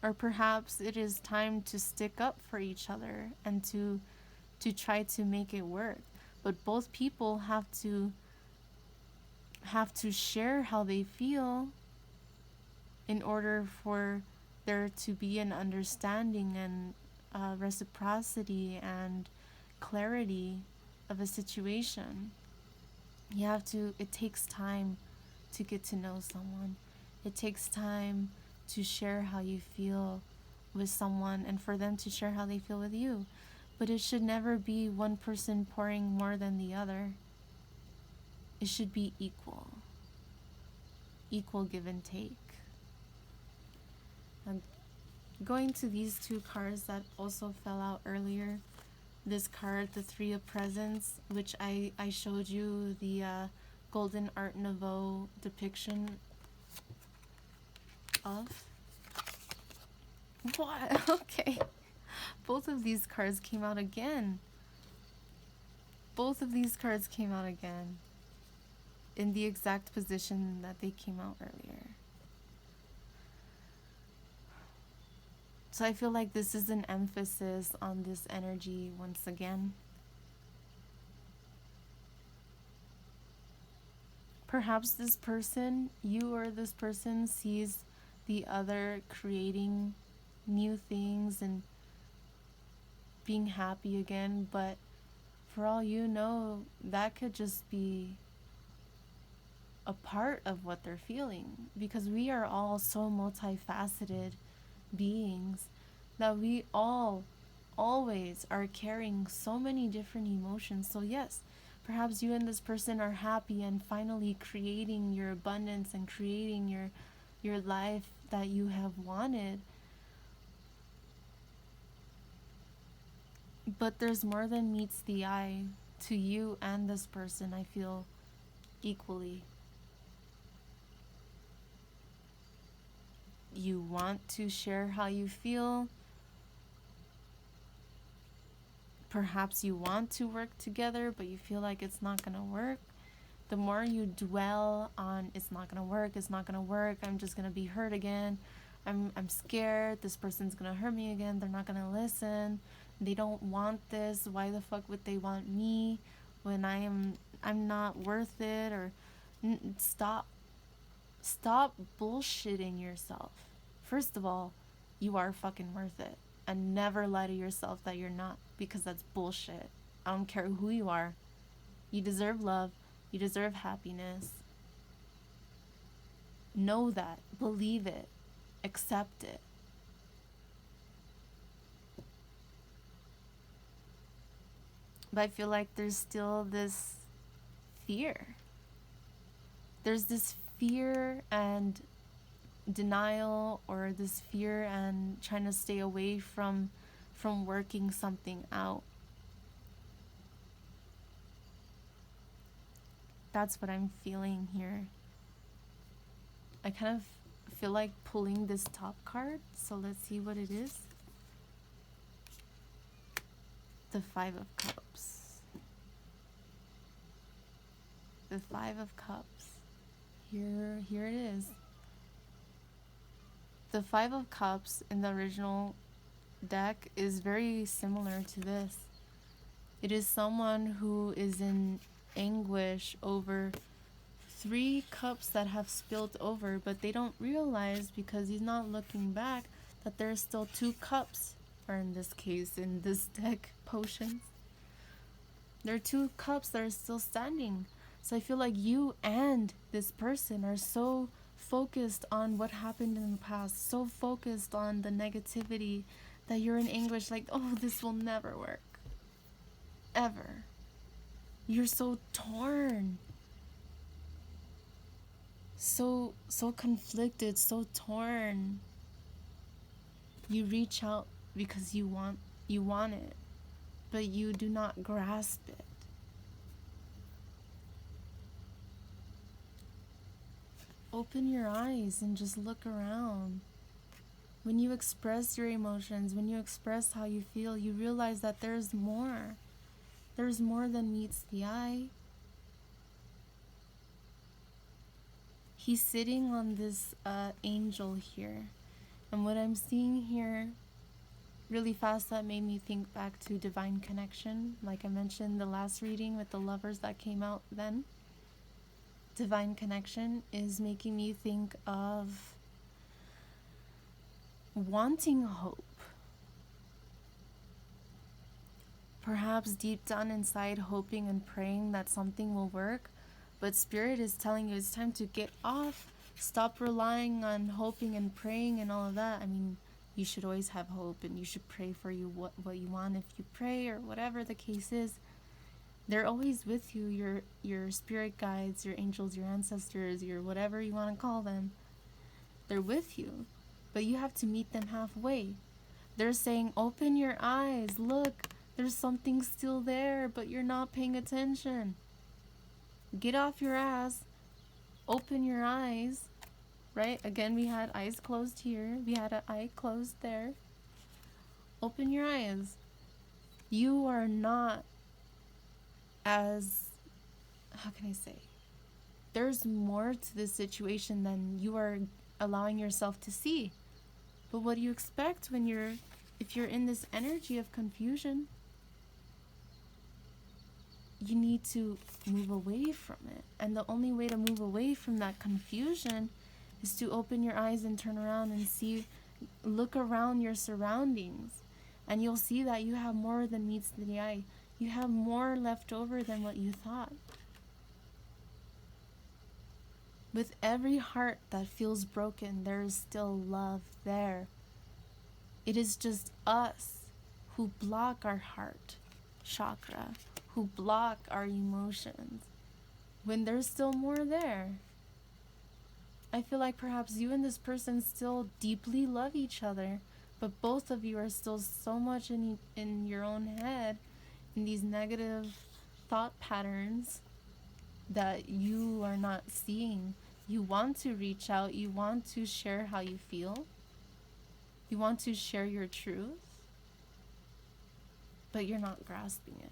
Or perhaps it is time to stick up for each other and to try to make it work. But both people have to share how they feel in order for there to be an understanding and reciprocity and clarity of a situation. It takes time to get to know someone. It takes time to share how you feel with someone and for them to share how they feel with you. But it should never be one person pouring more than the other. It should be equal give and take. And going to these two cards that also fell out earlier, this card, the Three of Presents, which I showed you the Golden Art Nouveau depiction of. What? Okay. Both of these cards came out again. Both of these cards came out again in the exact position that they came out earlier. So I feel like this is an emphasis on this energy once again. Perhaps this person, you or this person, sees the other creating new things and being happy again, but for all you know, that could just be a part of what they're feeling, because we are all so multifaceted beings that we all always are carrying so many different emotions. So yes, Perhaps you and this person are happy and finally creating your abundance and creating your life that you have wanted. But there's more than meets the eye to you and this person, I feel, equally. You want to share how you feel. Perhaps you want to work together, but you feel like it's not going to work. The more you dwell on it's not going to work, I'm just going to be hurt again. I'm scared, this person's going to hurt me again, they're not going to listen. They don't want this. Why the fuck would they want me when I'm not worth it? Or stop bullshitting yourself. First of all, you are fucking worth it. And never lie to yourself that you're not, because that's bullshit. I don't care who you are. You deserve love. You deserve happiness. Know that. Believe it. Accept it. But I feel like there's still this fear. There's this fear and denial, or this fear and trying to stay away from working something out. That's what I'm feeling here. I kind of feel like pulling this top card, so let's see what it is. The Five of Cups. The Five of Cups. Here it is. The Five of Cups in the original deck is very similar to this. It is someone who is in anguish over 3 cups that have spilled over, but they don't realize, because he's not looking back, that there's still 2 cups, or in this case, in this deck, potions. There are 2 cups that are still standing. So I feel like you and this person are so focused on what happened in the past, so focused on the negativity, that you're in anguish, like, oh, this will never work. Ever. You're so torn. So conflicted, so torn. You reach out because you want it, but you do not grasp it. Open your eyes and just look around. When you express your emotions, when you express how you feel, you realize that there's more. There's more than meets the eye. He's sitting on this angel here. And what I'm seeing here really fast, that made me think back to divine connection. Like I mentioned the last reading with the lovers that came out then. Divine connection is making me think of wanting hope. Perhaps deep down inside, hoping and praying that something will work, but Spirit is telling you it's time to get off. Stop relying on hoping and praying and all of that. I mean, you should always have hope, and you should pray for what you want if you pray, or whatever the case is. They're always with you, your spirit guides, your angels, your ancestors, your whatever you want to call them. They're with you, but you have to meet them halfway. They're saying, open your eyes, look, there's something still there, but you're not paying attention. Get off your ass, open your eyes, right? Again, we had eyes closed here, we had an eye closed there. Open your eyes. You are not as, how can I say? There's more to this situation than you are allowing yourself to see. But what do you expect when if you're in this energy of confusion? You need to move away from it. And the only way to move away from that confusion is to open your eyes and turn around and see, look around your surroundings. And you'll see that you have more than meets the eye. You have more left over than what you thought. With every heart that feels broken, there is still love there. It is just us who block our heart chakra, who block our emotions when there's still more there. I feel like perhaps you and this person still deeply love each other, but both of you are still so much in your own head, in these negative thought patterns that you are not seeing. You want to reach out, you want to share how you feel, you want to share your truth, but you're not grasping it.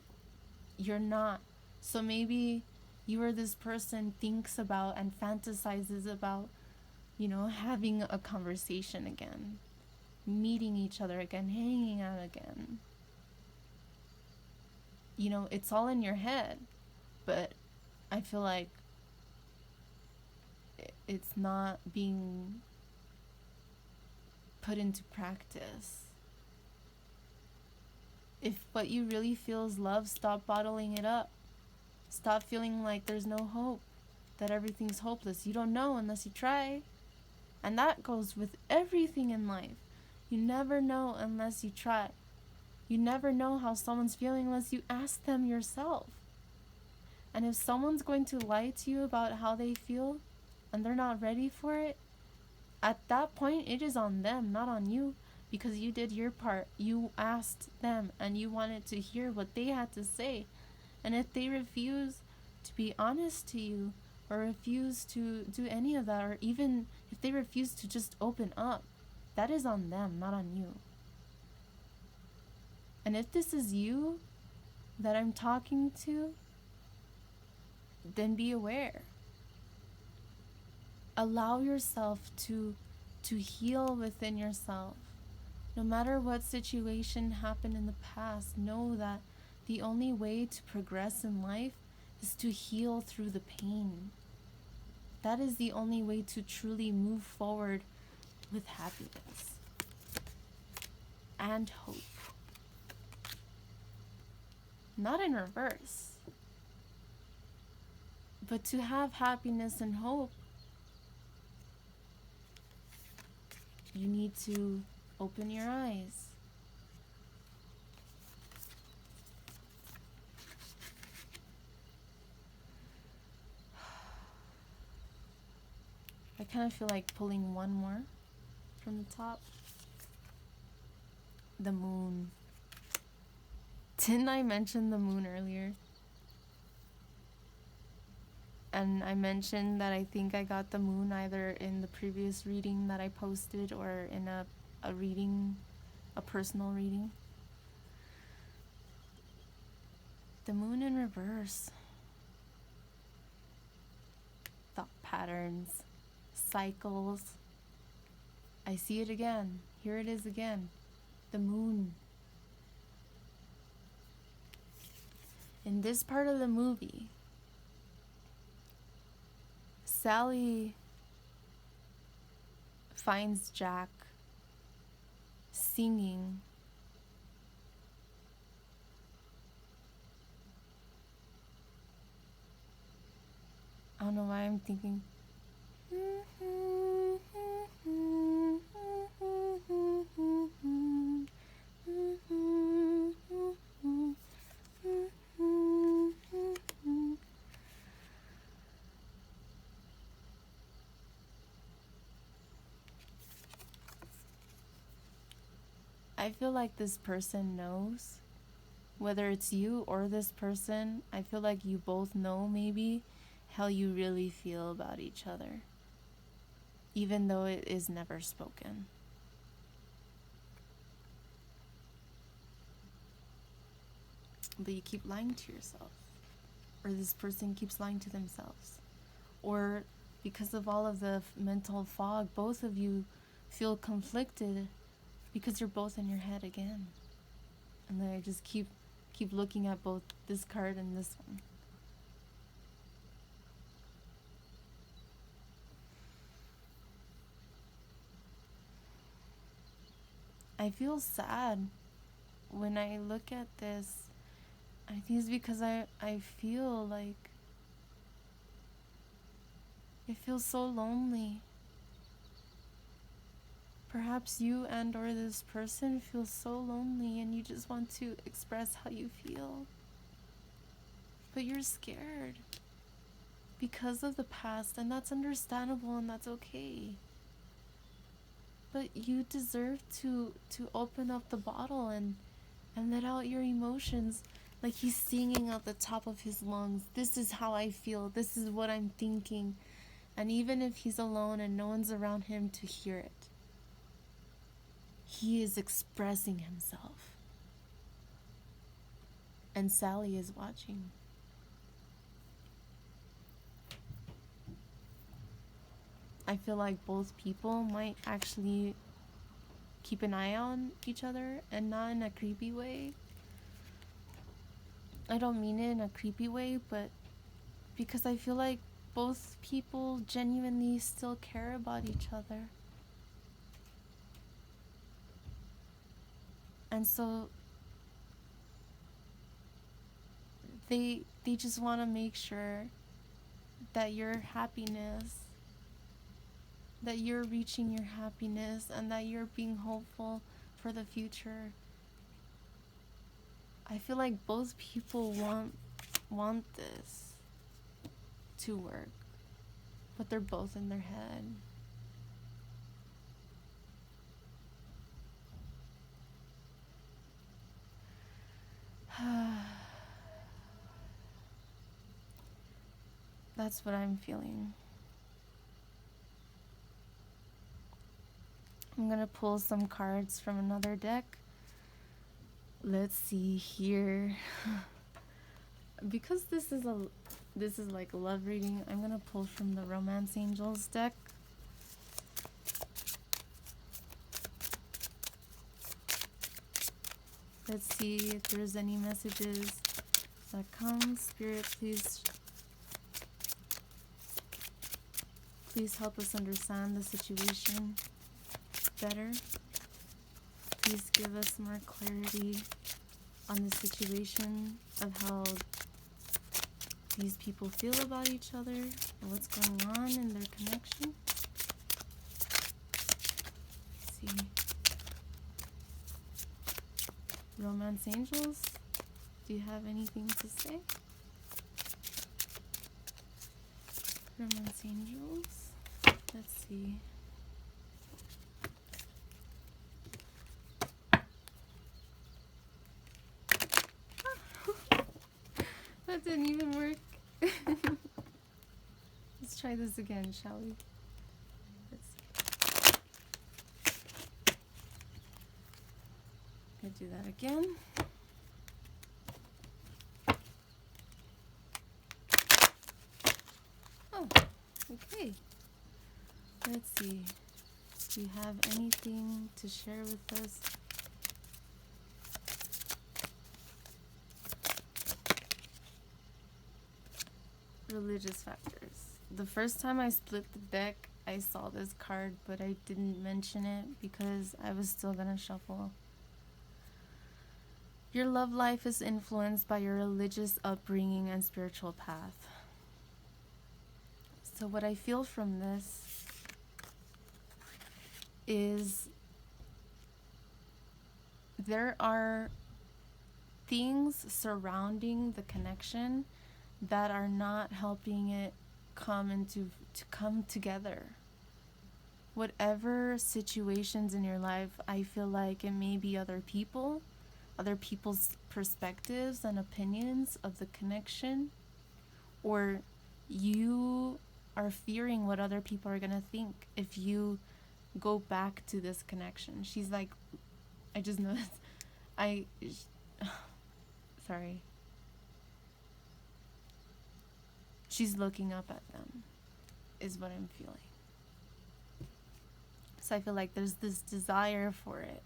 You're not. So maybe you or this person thinks about and fantasizes about, having a conversation again, meeting each other again, hanging out again. It's all in your head, but I feel like it's not being put into practice. If what you really feel is love, stop bottling it up. Stop feeling like there's no hope, that everything's hopeless. You don't know unless you try. And that goes with everything in life. You never know unless you try. You never know how someone's feeling unless you ask them yourself. And if someone's going to lie to you about how they feel and they're not ready for it, at that point it is on them, not on you, because you did your part. You asked them and you wanted to hear what they had to say. And if they refuse to be honest to you, or refuse to do any of that, or even if they refuse to just open up, that is on them, not on you. And if this is you that I'm talking to, then be aware. Allow yourself to heal within yourself. No matter what situation happened in the past, know that the only way to progress in life is to heal through the pain. That is the only way to truly move forward with happiness and hope. Not in reverse. But to have happiness and hope, you need to open your eyes. I kind of feel like pulling one more from the top. The moon. Didn't I mention the moon earlier? And I mentioned that I think I got the moon either in the previous reading that I posted or in a reading, a personal reading. The moon in reverse. Thought patterns, cycles. I see it again. Here it is again. The moon. In this part of the movie, Sally finds Jack singing I don't know why I'm thinking I feel like this person knows, whether it's you or this person, I feel like you both know maybe how you really feel about each other, even though it is never spoken. But you keep lying to yourself, or this person keeps lying to themselves, or because of all of the mental fog, both of you feel conflicted because you're both in your head again. And then I just keep looking at both this card and this one. I feel sad when I look at this. I think it's because I feel like it feels so lonely. Perhaps you and or this person feel so lonely and you just want to express how you feel. But you're scared because of the past, and that's understandable and that's okay. But you deserve to open up the bottle and let out your emotions. Like he's singing out the top of his lungs. This is how I feel. This is what I'm thinking. And even if he's alone and no one's around him to hear it, he is expressing himself. And Sally is watching. I feel like both people might actually keep an eye on each other, and not in a creepy way. I don't mean it in a creepy way, but because I feel like both people genuinely still care about each other. And so they just want to make sure that your happiness, that you're reaching your happiness, and that you're being hopeful for the future. I feel like both people want this to work, but they're both in their head. That's what I'm feeling. I'm gonna pull some cards from another deck. Let's see here. Because this is like a love reading, I'm gonna pull from the Romance Angels deck. Let's see if there's any messages that come. Spirit, please help us understand the situation better. Please give us more clarity on the situation of how these people feel about each other and what's going on in their connection. Let's see. Romance Angels, do you have anything to say? Romance Angels, let's see. That didn't even work. Let's try this again, shall we? Let's see. Gonna do that again. Oh, okay. Let's see. Do you have anything to share with us? Religious factors. The first time I split the deck, I saw this card, but I didn't mention it because I was still gonna shuffle. Your love life is influenced by your religious upbringing and spiritual path. So what I feel from this is there are things surrounding the connection that are not helping it come together. Whatever situations in your life, I feel like it may be other people's perspectives and opinions of the connection, or you are fearing what other people are gonna think if you go back to this connection. She's like, I just noticed, sorry. She's looking up at them, is what I'm feeling. So I feel like there's this desire for it.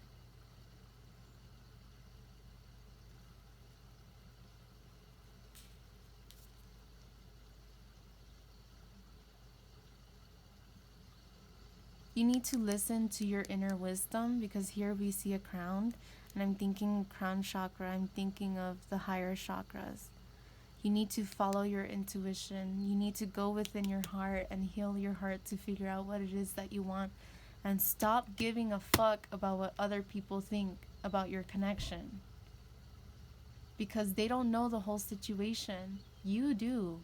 You need to listen to your inner wisdom, because here we see a crown, and I'm thinking crown chakra, I'm thinking of the higher chakras. You need to follow your intuition. You need to go within your heart and heal your heart to figure out what it is that you want And stop giving a fuck about what other people think about your connection. Because they don't know the whole situation. You do.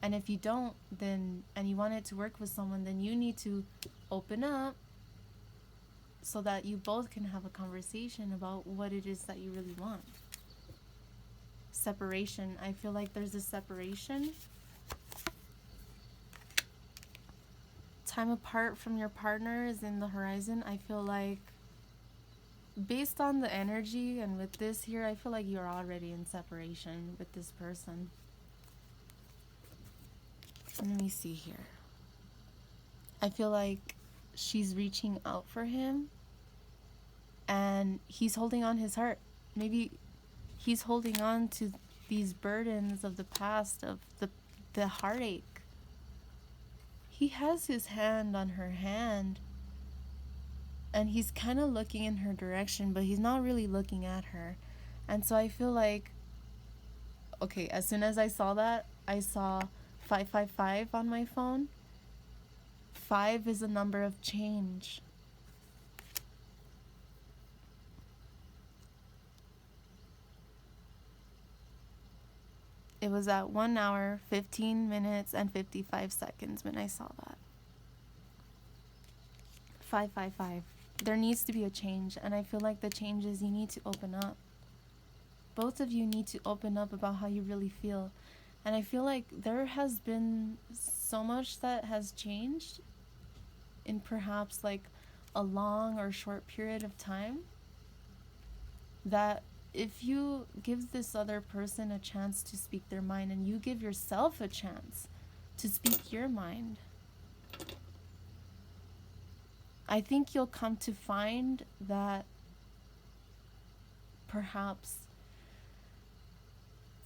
And if you don't, then, and you want it to work with someone, then you need to open up so that you both can have a conversation about what it is that you really want. Separation. I feel like there's a separation. Time apart from your partner is in the horizon. I feel like, based on the energy and with this here, I feel like you're already in separation with this person. Let me see here. I feel like she's reaching out for him and he's holding on his heart. Maybe he's holding on to these burdens of the past, of the heartache. He has his hand on her hand and he's kind of looking in her direction, but he's not really looking at her. And so I feel like, okay, as soon as I saw that, I saw 555 on my phone. 5 is a number of change. It was at 1 hour, 15 minutes, and 55 seconds when I saw that. 555. There needs to be a change, and I feel like the change is you need to open up. Both of you need to open up about how you really feel. And I feel like there has been so much that has changed in perhaps like a long or short period of time, that if you give this other person a chance to speak their mind and you give yourself a chance to speak your mind, I think you'll come to find that perhaps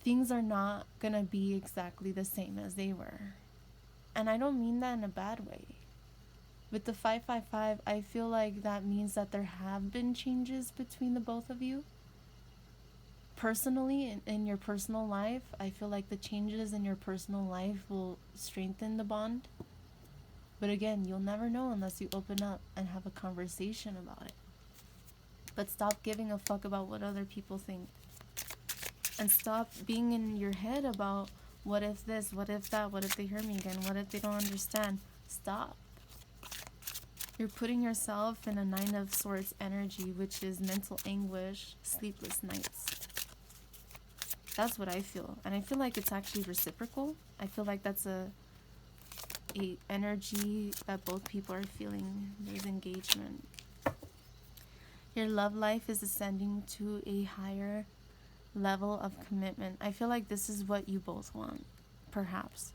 things are not gonna be exactly the same as they were. And I don't mean that in a bad way. With the 555, I feel like that means that there have been changes between the both of you. Personally, in your personal life, I feel like the changes in your personal life will strengthen the bond. But again, you'll never know unless you open up and have a conversation about it. But stop giving a fuck about what other people think. And stop being in your head about what if this, what if that, what if they hear me again, what if they don't understand. Stop. You're putting yourself in a 9 of Swords energy, which is mental anguish, sleepless nights. That's what I feel. And I feel like it's actually reciprocal. I feel like that's a energy that both people are feeling. There's engagement. Your love life is ascending to a higher level of commitment. I feel like this is what you both want, perhaps.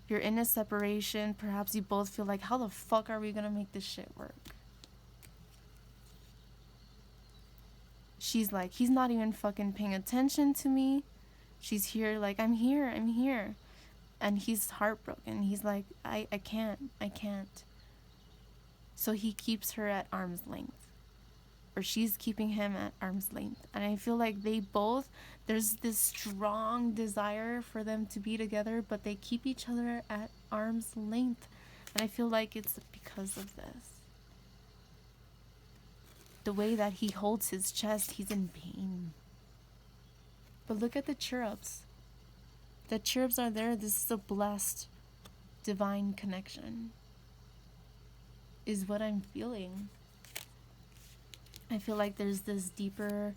You're in a separation. Perhaps you both feel like, how the fuck are we gonna make this shit work? She's like, he's not even fucking paying attention to me. She's here like, I'm here. And he's heartbroken. He's like, I can't. So he keeps her at arm's length. Or she's keeping him at arm's length. And I feel like they both, there's this strong desire for them to be together, but they keep each other at arm's length. And I feel like it's because of this. The way that he holds his chest, he's in pain. But look at the chirrups. The chirrups are there. This is a blessed, divine connection, is what I'm feeling. I feel like there's this deeper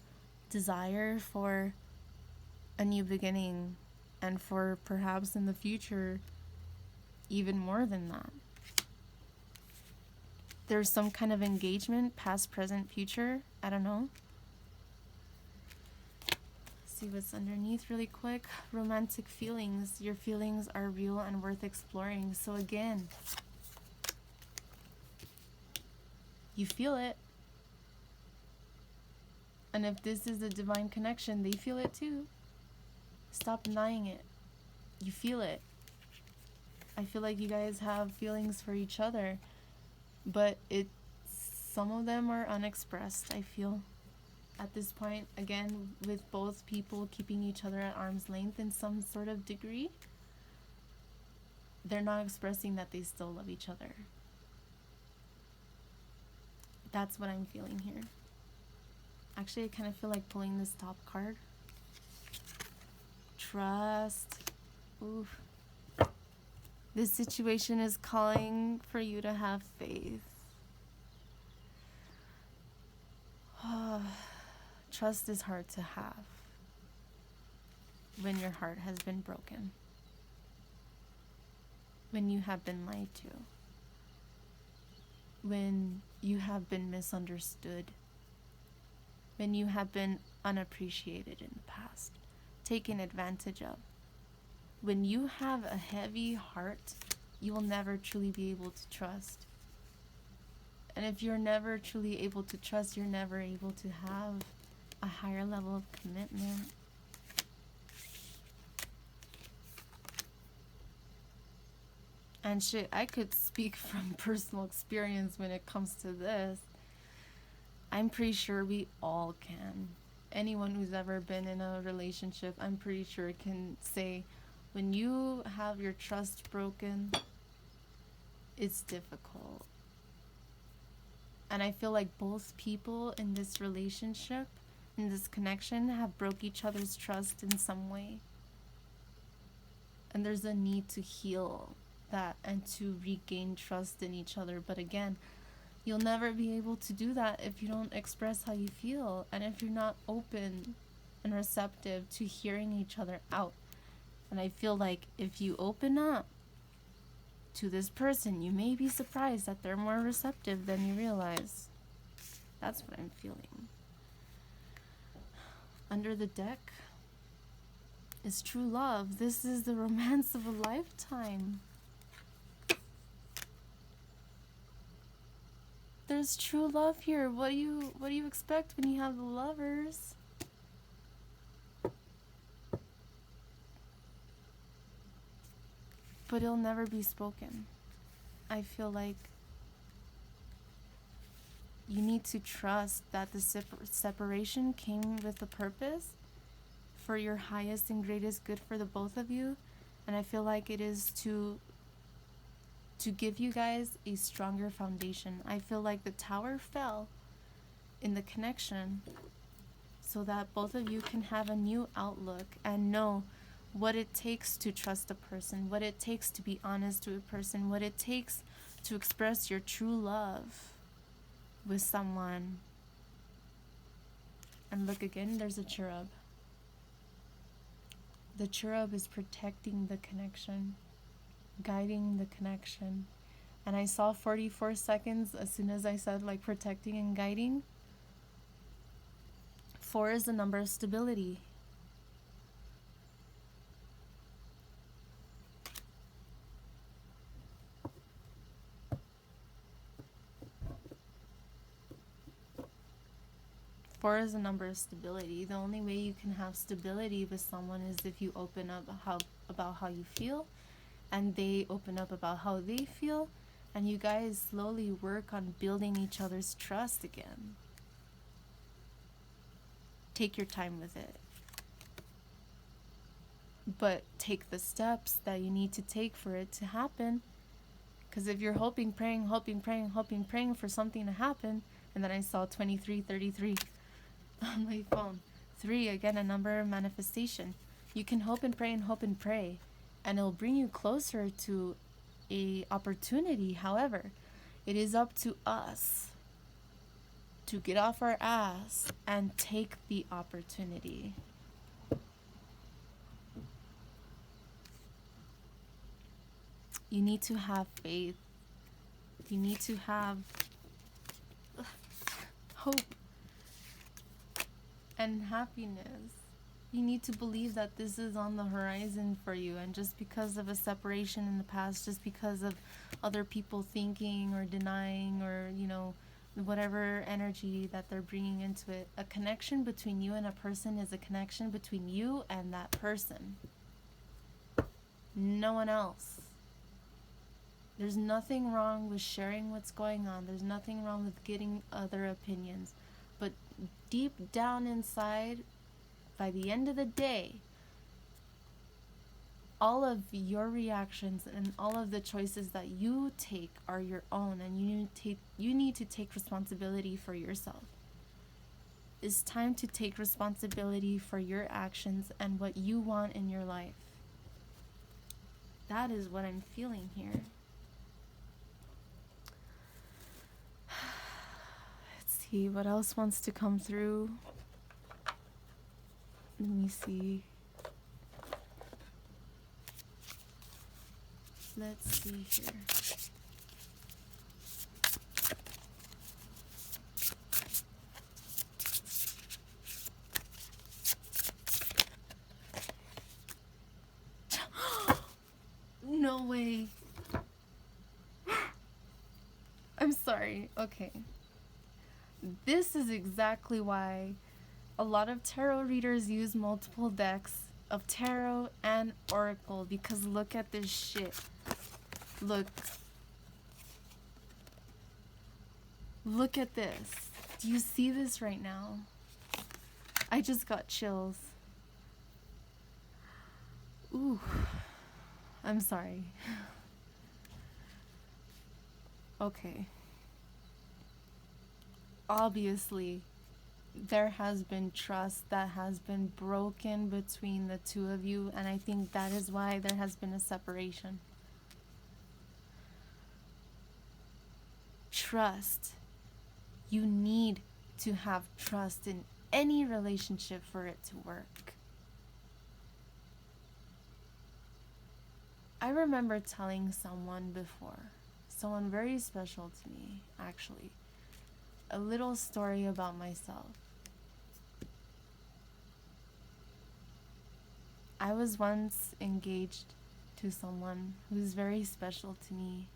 desire for a new beginning, and for perhaps in the future, even more than that. There's some kind of engagement, past, present, future. I don't know. See what's underneath really quick. Romantic feelings. Your feelings are real and worth exploring. So again, you feel it. And if this is a divine connection, they feel it too. Stop denying it. You feel it. I feel like you guys have feelings for each other, but some of them are unexpressed, I feel. At this point, again, with both people keeping each other at arm's length in some sort of degree, they're not expressing that they still love each other. That's what I'm feeling here. Actually, I kind of feel like pulling this top card. Trust. Oof. This situation is calling for you to have faith. Trust is hard to have when your heart has been broken, when you have been lied to, when you have been misunderstood, when you have been unappreciated in the past, taken advantage of. When you have a heavy heart, you will never truly be able to trust. And if you're never truly able to trust, you're never able to have a higher level of commitment. And shit, I could speak from personal experience when it comes to this. I'm pretty sure we all can. Anyone who's ever been in a relationship, I'm pretty sure can say, when you have your trust broken, it's difficult. And I feel like both people in this relationship, in this connection, have broke each other's trust in some way. And there's a need to heal that and to regain trust in each other. But again, you'll never be able to do that if you don't express how you feel, and if you're not open and receptive to hearing each other out. And I feel like if you open up to this person, you may be surprised that they're more receptive than you realize. That's what I'm feeling. Under the deck is true love. This is the romance of a lifetime. There's true love here. What do you expect when you have the Lovers? But it'll never be spoken. I feel like you need to trust that the separation came with a purpose for your highest and greatest good for the both of you. And I feel like it is to give you guys a stronger foundation. I feel like the tower fell in the connection so that both of you can have a new outlook and know what it takes to trust a person, what it takes to be honest to a person, what it takes to express your true love with someone. And look again, there's a cherub. The cherub is protecting the connection, guiding the connection. And I saw 44 seconds as soon as I said like protecting and guiding. 4 is the number of stability. Four is a number of stability. The only way you can have stability with someone is if you open up about how you feel, and they open up about how they feel, and you guys slowly work on building each other's trust again. Take your time with it. But take the steps that you need to take for it to happen. Because if you're hoping, praying for something to happen, and then I saw 2333 on my phone. 3, again, a number of manifestation. You can hope and pray, and it'll bring you closer to a opportunity. However, it is up to us to get off our ass and take the opportunity. You need to have faith. You need to have hope and happiness. You need to believe that this is on the horizon for you, and just because of a separation in the past, just because of other people thinking or denying or, you know, whatever energy that they're bringing into it, a connection between you and a person is a connection between you and that person. No one else. There's nothing wrong with sharing what's going on. There's nothing wrong with getting other opinions. But deep down inside, by the end of the day, all of your reactions and all of the choices that you take are your own, and you need to take responsibility for yourself. It's time to take responsibility for your actions and what you want in your life. That is what I'm feeling here. Let's see what else wants to come through. Let me see. Let's see here. No way. I'm sorry. Okay. This is exactly why a lot of tarot readers use multiple decks of tarot and oracle, because look at this shit. Look. Look at this. Do you see this right now? I just got chills. Ooh. I'm sorry. Okay. Obviously, there has been trust that has been broken between the two of you, and I think that is why there has been a separation. Trust. You need to have trust in any relationship for it to work. I remember telling someone before, someone very special to me, actually, a little story about myself. I was once engaged to someone who's very special to me.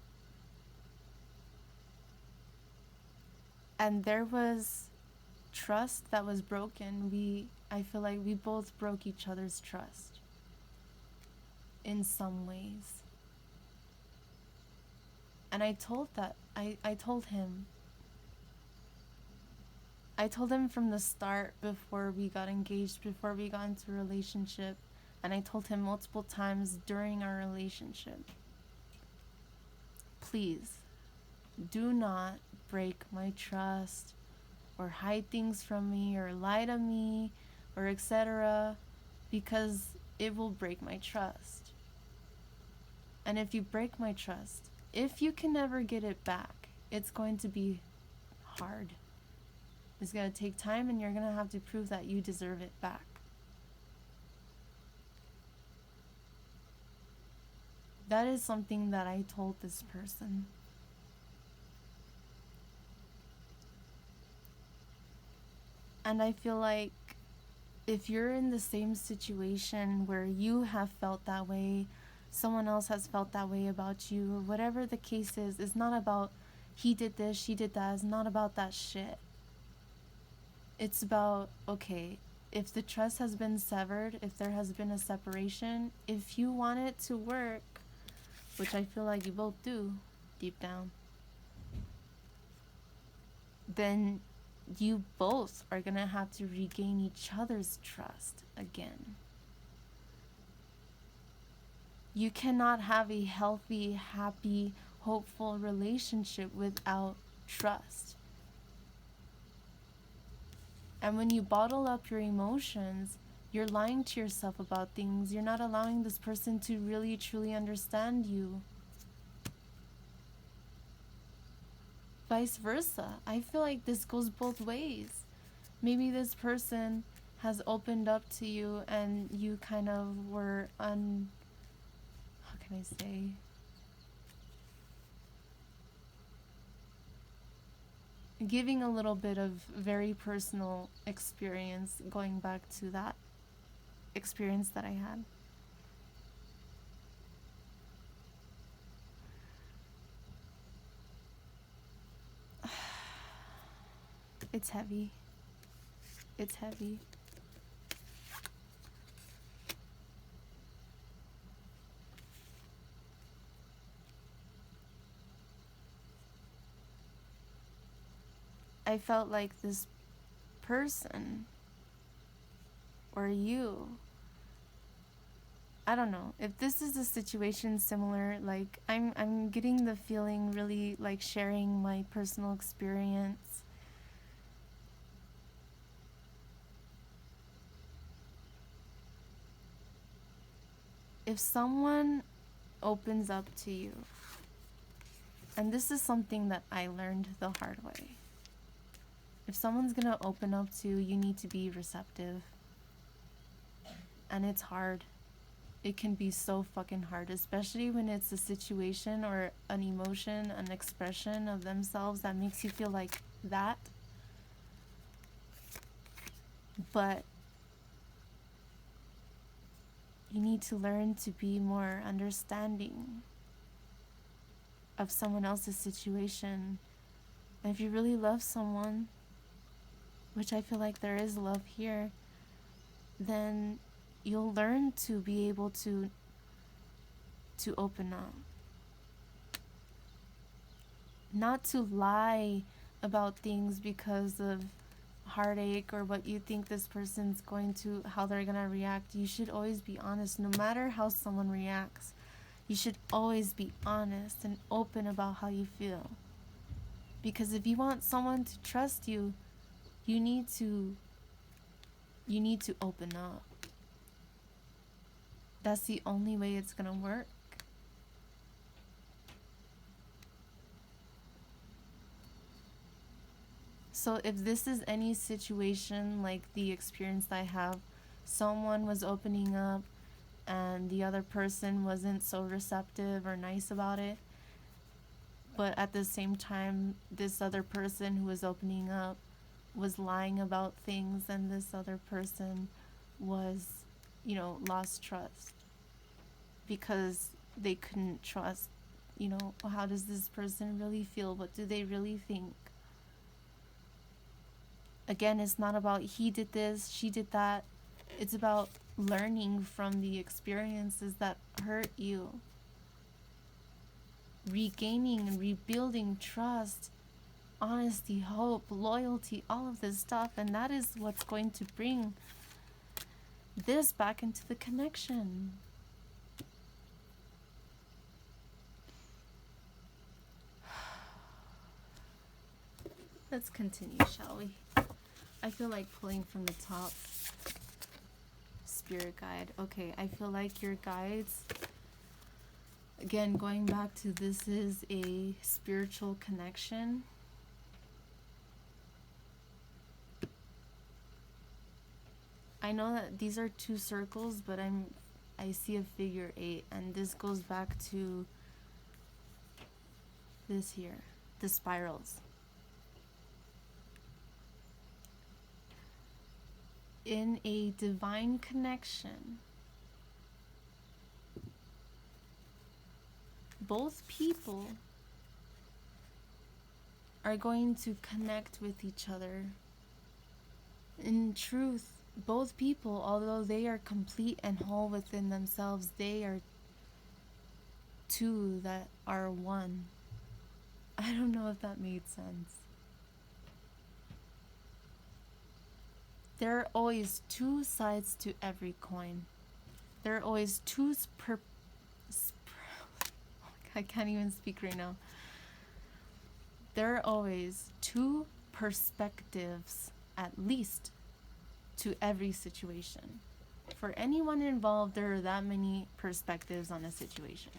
And there was trust that was broken. I feel like we both broke each other's trust in some ways. And I told him from the start, before we got engaged, before we got into a relationship, and I told him multiple times during our relationship, please do not break my trust or hide things from me or lie to me or etc., because it will break my trust. And if you break my trust, if you can never get it back, it's going to be hard. It's going to take time, and you're going to have to prove that you deserve it back. That is something that I told this person. And I feel like if you're in the same situation where you have felt that way, someone else has felt that way about you, or whatever the case is, it's not about he did this, she did that. It's not about that shit. It's about, okay, if the trust has been severed, if there has been a separation, if you want it to work, which I feel like you both do deep down, then you both are gonna have to regain each other's trust again. You cannot have a healthy, happy, hopeful relationship without trust. And when you bottle up your emotions, you're lying to yourself about things. You're not allowing this person to really, truly understand you. Vice versa. I feel like this goes both ways. Maybe this person has opened up to you and you kind of were how can I say? Giving a little bit of very personal experience, going back to that experience that I had. It's heavy. It's heavy. I felt like this person, or you, I don't know if this is a situation similar. Like I'm getting the feeling really like sharing my personal experience. If someone opens up to you, and this is something that I learned the hard way. If someone's gonna open up to you, you need to be receptive. And it's hard. It can be so fucking hard, especially when it's a situation or an emotion, an expression of themselves that makes you feel like that. But you need to learn to be more understanding of someone else's situation. And if you really love someone, which I feel like there is love here, then you'll learn to be able to open up. Not to lie about things because of heartache or what you think this person's going to, how they're gonna react. You should always be honest, no matter how someone reacts. You should always be honest and open about how you feel. Because if you want someone to trust you, you need to open up. That's the only way it's gonna work. So if this is any situation like the experience I have, someone was opening up and the other person wasn't so receptive or nice about it, but at the same time, this other person who was opening up was lying about things, and this other person was, lost trust because they couldn't trust, how does this person really feel? What do they really think? Again, it's not about he did this, she did that. It's about learning from the experiences that hurt you. Regaining and rebuilding trust, honesty, hope, loyalty, all of this stuff. And that is what's going to bring this back into the connection. Let's continue, shall we? I feel like pulling from the top. Spirit guide. Okay, I feel like your guides, again, going back to this is a spiritual connection. I know that these are two circles, but I see a figure 8, and this goes back to this here, the spirals. In a divine connection, both people are going to connect with each other. In truth, both people, although they are complete and whole within themselves, they are two that are one. I don't know if that made sense. There are always two sides to every coin. There are always two I can't even speak right now. There are always two perspectives, at least, to every situation. For anyone involved, there are that many perspectives on a situation.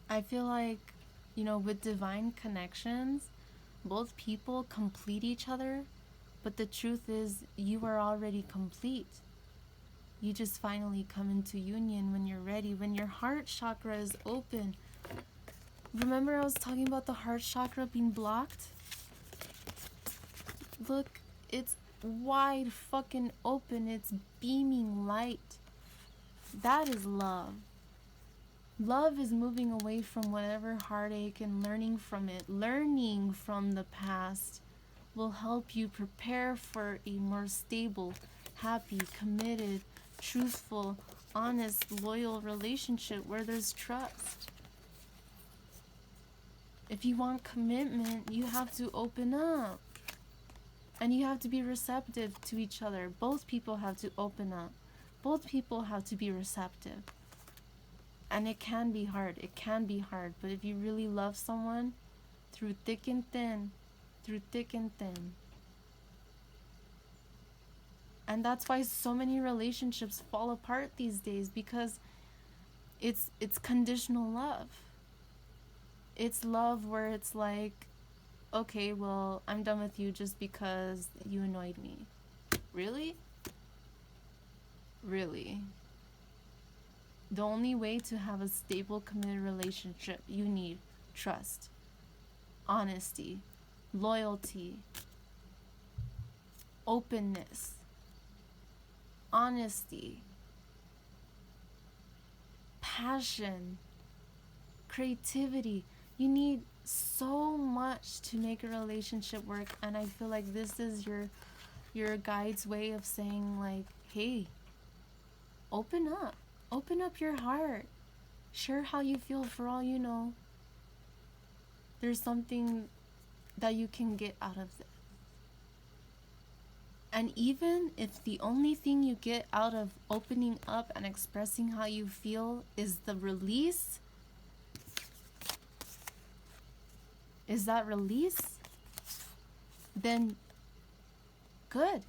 I feel like, with divine connections, both people complete each other, but the truth is you are already complete. You just finally come into union when you're ready, when your heart chakra is open. Remember I was talking about the heart chakra being blocked? Look, it's wide fucking open. It's beaming light. That is love. Love is moving away from whatever heartache and learning from it. Learning from the past will help you prepare for a more stable, happy, committed, truthful, honest, loyal relationship where there's trust. If you want commitment, you have to open up. And you have to be receptive to each other. Both people have to open up. Both people have to be receptive. And it can be hard. It can be hard. But if you really love someone, through thick and thin, through thick and thin. And that's why so many relationships fall apart these days, because it's conditional love. It's love where it's like, okay, well, I'm done with you just because you annoyed me. Really? Really? The only way to have a stable, committed relationship, you need trust, honesty, loyalty, openness, honesty, passion, creativity. You need so much to make a relationship work, and I feel like this is your guide's way of saying, like, hey, open up your heart, share how you feel. For all you know, there's something that you can get out of this. And even if the only thing you get out of opening up and expressing how you feel is the release, is that release, then good.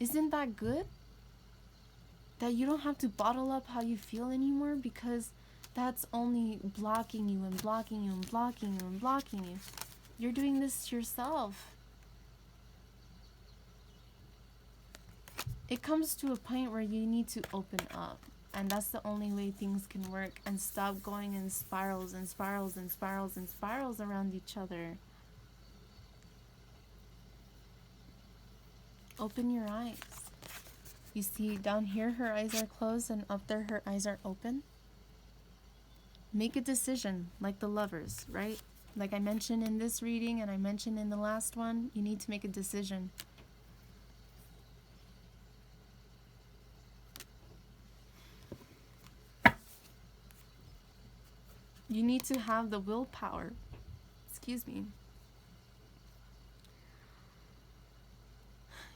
Isn't that good? That you don't have to bottle up how you feel anymore, because that's only blocking you and blocking you and blocking you and blocking you. You're doing this to yourself. It comes to a point where you need to open up. And that's the only way things can work, and stop going in spirals and spirals and spirals and spirals around each other. Open your eyes. You see down here her eyes are closed, and up there her eyes are open. Make a decision, like the lovers, right? Like I mentioned in this reading and I mentioned in the last one, you need to make a decision. You need to have the willpower. Excuse me.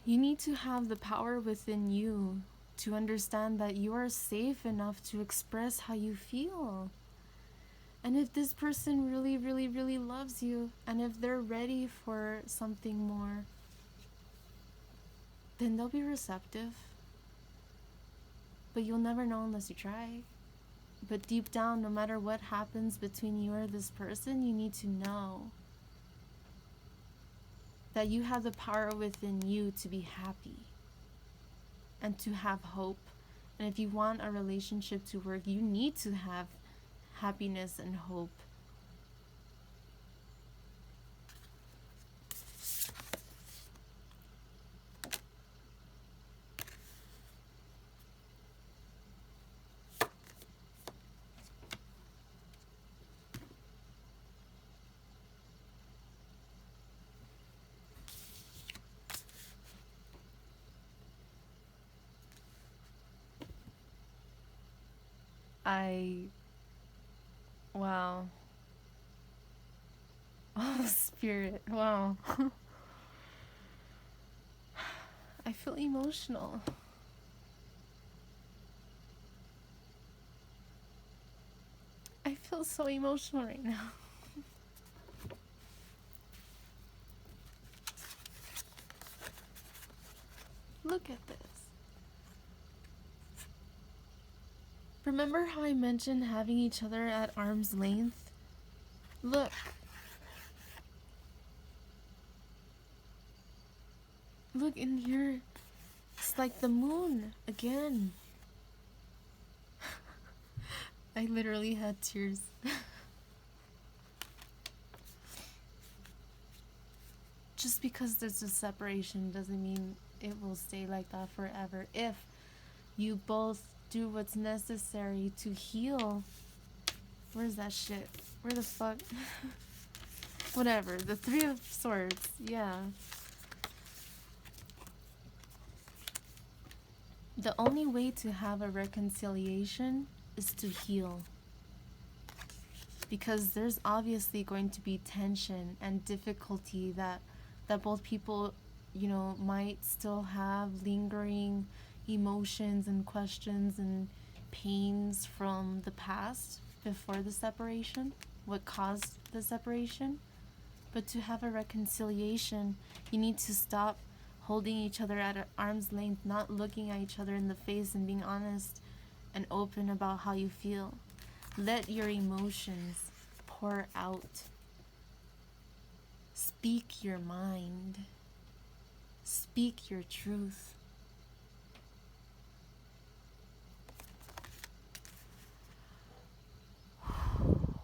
You need to have the power within you to understand that you are safe enough to express how you feel. And if this person really, really, really loves you, and if they're ready for something more, then they'll be receptive. But you'll never know unless you try. But deep down, no matter what happens between you or this person, you need to know that you have the power within you to be happy and to have hope. And if you want a relationship to work, you need to have happiness and hope. Wow. Oh, Spirit, wow. I feel emotional. I feel so emotional right now. Look at this. Remember how I mentioned having each other at arm's length? Look. Look in here. It's like the moon again. I literally had tears. Just because there's a separation doesn't mean it will stay like that forever. If you both do what's necessary to heal. Where's that shit? Where the fuck? Whatever. The Three of Swords. Yeah. The only way to have a reconciliation is to heal. Because there's obviously going to be tension and difficulty that that both people, you know, might still have lingering emotions and questions and pains from the past before the separation, what caused the separation. But to have a reconciliation, you need to stop holding each other at arm's length, not looking at each other in the face and being honest and open about how you feel. Let your emotions pour out. Speak your mind. Speak your truth.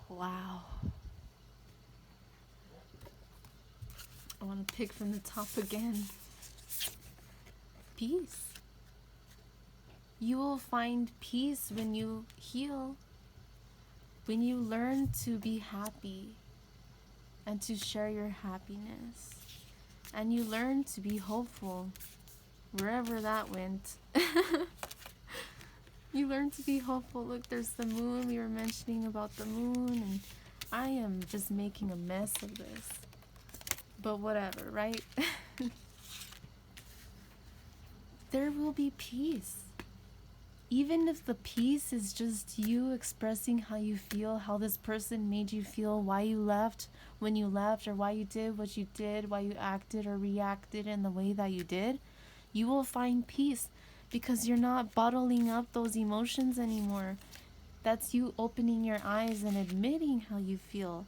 Wow. I want to pick from the top again. Peace. You will find peace when you heal, when you learn to be happy and to share your happiness, and you learn to be hopeful wherever that went. You learn to be hopeful. Look, there's the moon. We were mentioning about the moon, and I am just making a mess of this. But whatever, right? There will be peace. Even if the peace is just you expressing how you feel, how this person made you feel, why you left when you left, or why you did what you did, why you acted or reacted in the way that you did, you will find peace because you're not bottling up those emotions anymore. That's you opening your eyes and admitting how you feel.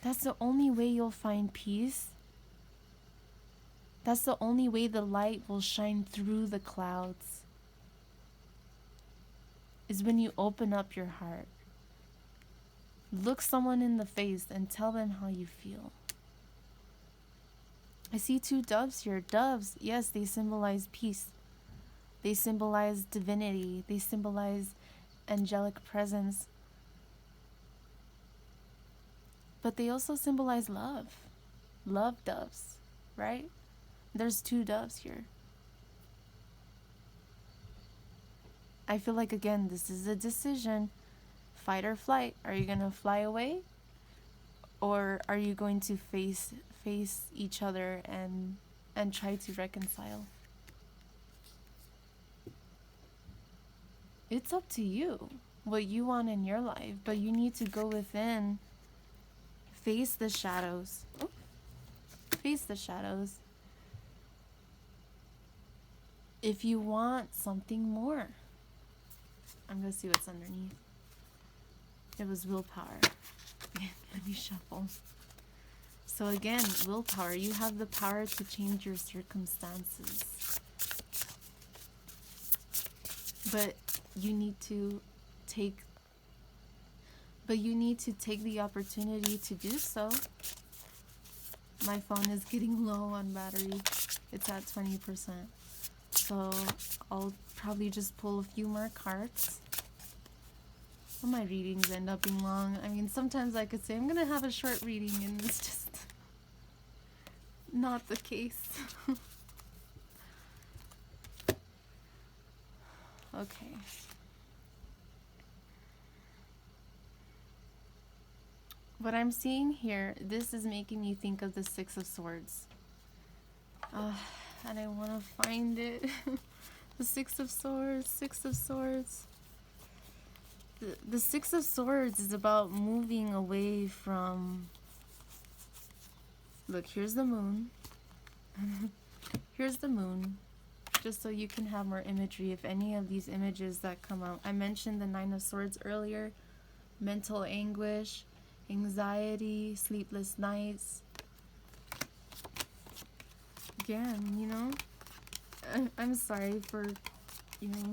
That's the only way you'll find peace. That's the only way the light will shine through the clouds, is when you open up your heart. Look someone in the face and tell them how you feel. I see 2 doves here. Doves, yes, they symbolize peace. They symbolize divinity. They symbolize angelic presence. But they also symbolize love. Love doves, right? There's 2 doves here. I feel like, again, this is a decision. Fight or flight. Are you going to fly away? Or are you going to face each other and try to reconcile? It's up to you what you want in your life, but you need to go within, face the shadows. Oh, face the shadows. If you want something more. I'm going to see what's underneath. It was willpower. Let me shuffle. So again, willpower. You have the power to change your circumstances. But you need to take the opportunity to do so. My phone is getting low on battery. It's at 20%. So I'll probably just pull a few more cards. Well, my readings end up being long. I mean, sometimes I could say I'm gonna have a short reading, and it's just not the case. Okay. What I'm seeing here, this is making me think of the 6 of Swords. And I want to find it. The 6 of Swords, 6 of Swords. The 6 of Swords is about moving away from... Look, here's the moon. Here's the moon. Just so you can have more imagery if any of these images that come out. I mentioned the 9 of Swords earlier. Mental anguish, anxiety, sleepless nights. Again, you know, I'm sorry for, you know,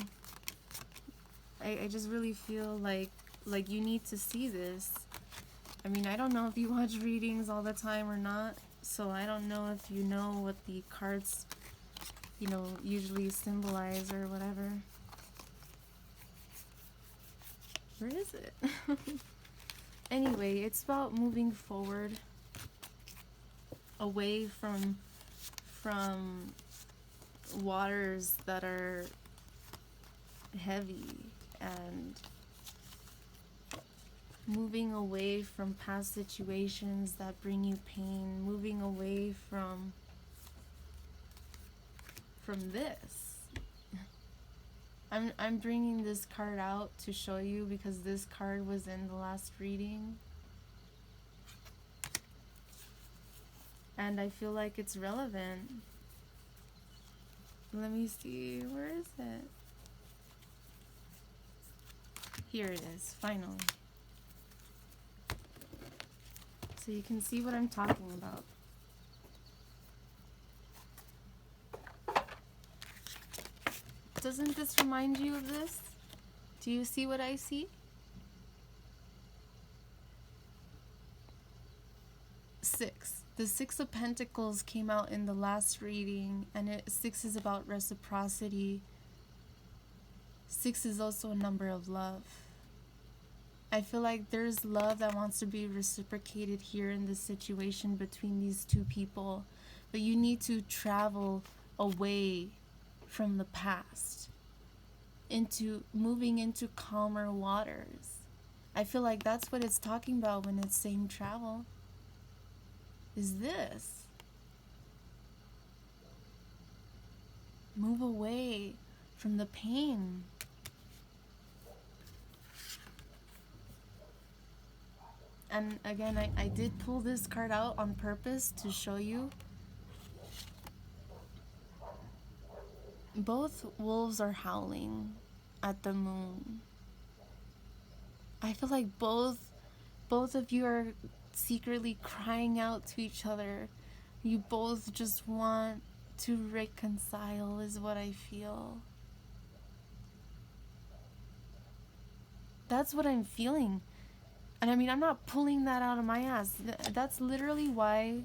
I just really feel like you need to see this. I mean, I don't know if you watch readings all the time or not, so I don't know if you know what the cards, you know, usually symbolize or whatever. Where is it? Anyway, it's about moving forward, away from waters that are heavy and moving away from past situations that bring you pain, moving away from this. I'm bringing this card out to show you because this card was in the last reading. And I feel like it's relevant. Let me see, where is it? Here it is, finally. So you can see what I'm talking about. Doesn't this remind you of this? Do you see what I see? 6. The 6 of Pentacles came out in the last reading, and 6 is about reciprocity. 6 is also a number of love. I feel like there's love that wants to be reciprocated here in this situation between these two people, but you need to travel away from the past into moving into calmer waters. I feel like that's what it's talking about when it's saying travel. Is this. Move away from the pain. And again, I did pull this card out on purpose to show you. Both wolves are howling at the moon. I feel like both of you are secretly crying out to each other. You both just want to reconcile, is what I feel. That's what I'm feeling. And I mean, I'm not pulling that out of my ass. That's literally why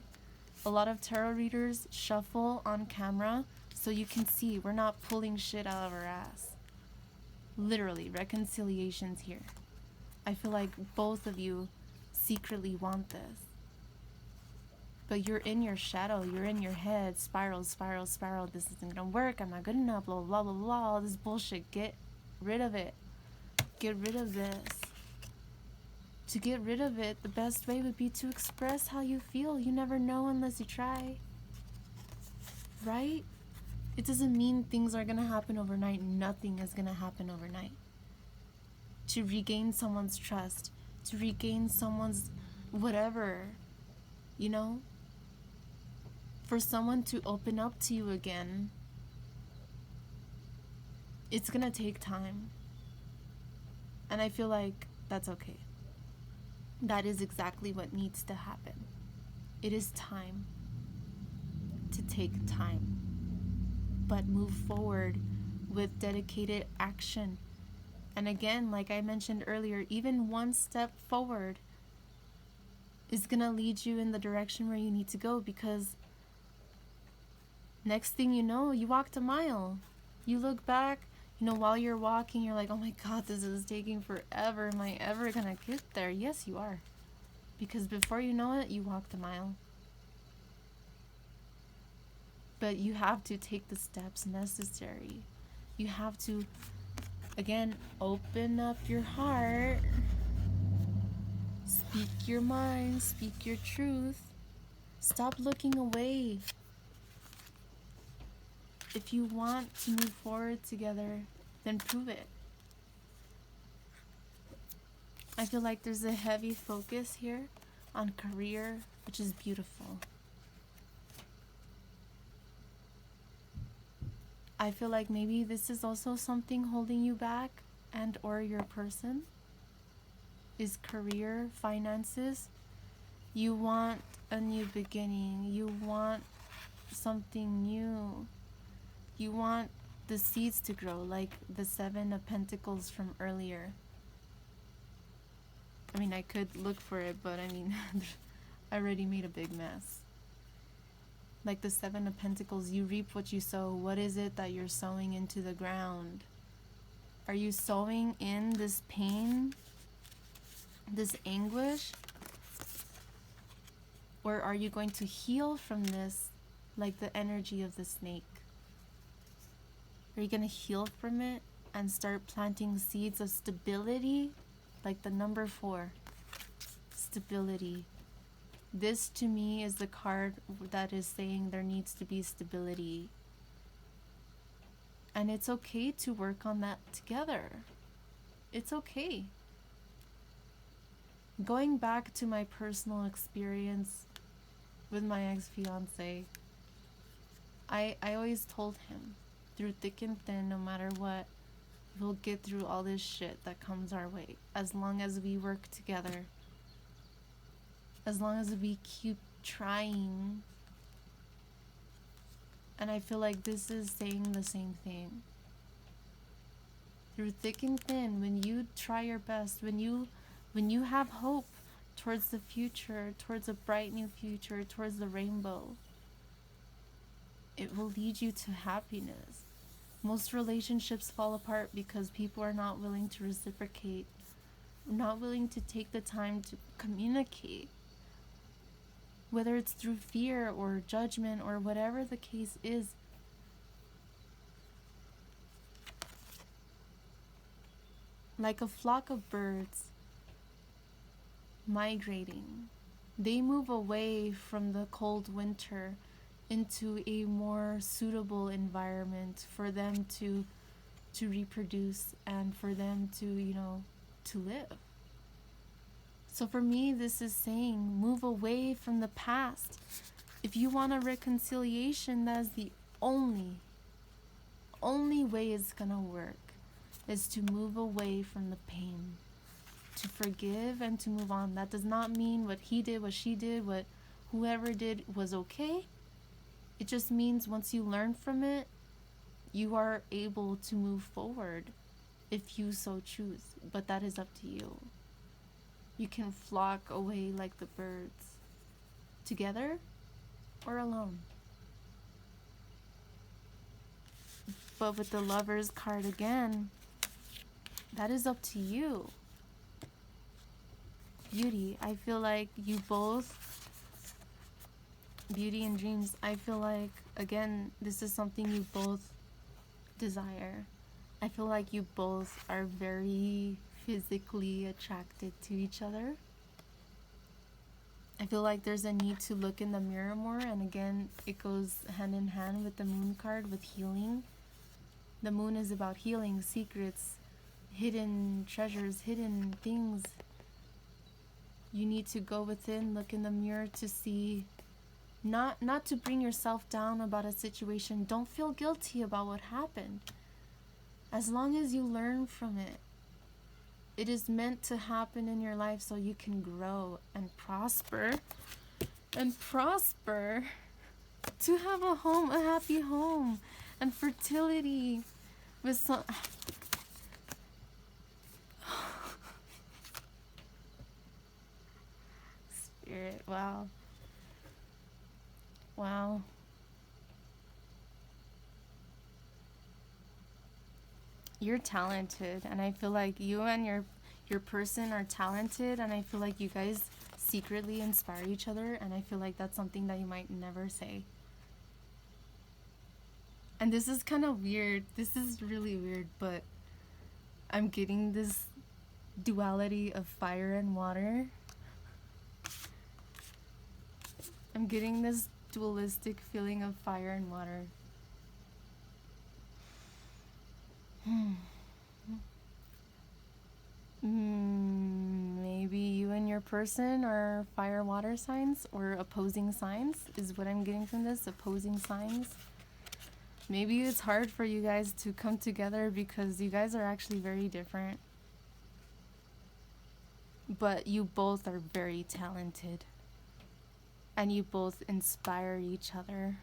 a lot of tarot readers shuffle on camera, so you can see we're not pulling shit out of our ass. Literally, reconciliation's here. I feel like both of you secretly want this. But you're in your shadow, you're in your head, spiral, this isn't gonna work, I'm not good enough, blah, blah, blah, blah, all this bullshit. Get rid of it. Get rid of this. To get rid of it, the best way would be to express how you feel. You never know unless you try. Right? It doesn't mean things are gonna happen overnight. Nothing is gonna happen overnight. To regain someone's trust, to regain someone's whatever, you know? For someone to open up to you again, it's gonna take time. And I feel like that's okay. That is exactly what needs to happen. It is time to take time, but move forward with dedicated action. And again, like I mentioned earlier, even one step forward is gonna lead you in the direction where you need to go, because next thing you know, you walked a mile. You look back, you know, while you're walking, you're like, oh my God, this is taking forever. Am I ever gonna get there? Yes, you are. Because before you know it, you walked a mile. But you have to take the steps necessary. You have to, again, open up your heart. Speak your mind, speak your truth. Stop looking away. If you want to move forward together, then prove it. I feel like there's a heavy focus here on career, which is beautiful. I feel like maybe this is also something holding you back, and or your person is career, finances. You want a new beginning. You want something new. You want the seeds to grow, like the 7 of Pentacles from earlier. I mean, I could look for it, but I mean, I already made a big mess. Like the 7 of Pentacles, you reap what you sow. What is it that you're sowing into the ground? Are you sowing in this pain, this anguish? Or are you going to heal from this like the energy of the snake? Are you going to heal from it and start planting seeds of stability like the number 4? stability. This to me is the card that is saying there needs to be stability. And it's okay to work on that together. It's okay. Going back to my personal experience with my ex-fiance, I always told him, through thick and thin, no matter what, we'll get through all this shit that comes our way. As long as we work together. As long as we keep trying. And I feel like this is saying the same thing. Through thick and thin, when you try your best, when you have hope towards the future, towards a bright new future, towards the rainbow, it will lead you to happiness. Most relationships fall apart because people are not willing to reciprocate, not willing to take the time to communicate. Whether it's through fear or judgment or whatever the case is. Like a flock of birds migrating, they move away from the cold winter into a more suitable environment for them to reproduce and for them to, to live. So for me, this is saying move away from the past. If you want a reconciliation, that is the only way it's gonna work, is to move away from the pain, to forgive and to move on. That does not mean what he did, what she did, what whoever did was okay. It just means once you learn from it, you are able to move forward if you so choose. But that is up to you. You can flock away like the birds, together or alone. But with the Lover's card again, that is up to you. Beauty, I feel like you both, beauty and dreams, I feel like, again, this is something you both desire. I feel like you both are very physically attracted to each other. I feel like there's a need to look in the mirror more, and again, it goes hand in hand with the Moon card, with healing. The Moon is about healing, secrets, hidden treasures, hidden things. You need to go within, look in the mirror to see, not to bring yourself down about a situation. Don't feel guilty about what happened. As long as you learn from it, it is meant to happen in your life so you can grow and prosper. And prosper to have a home, a happy home, and fertility with some... Spirit, wow. Wow. You're talented, and I feel like you and your person are talented, and I feel like you guys secretly inspire each other, and I feel like that's something that you might never say. And this is kind of weird. This is really weird, but I'm getting this duality of fire and water. I'm getting this dualistic feeling of fire and water. Maybe you and your person are fire water signs, or opposing signs is what I'm getting from this. Opposing signs. Maybe it's hard for you guys to come together because you guys are actually very different. But you both are very talented. And you both inspire each other.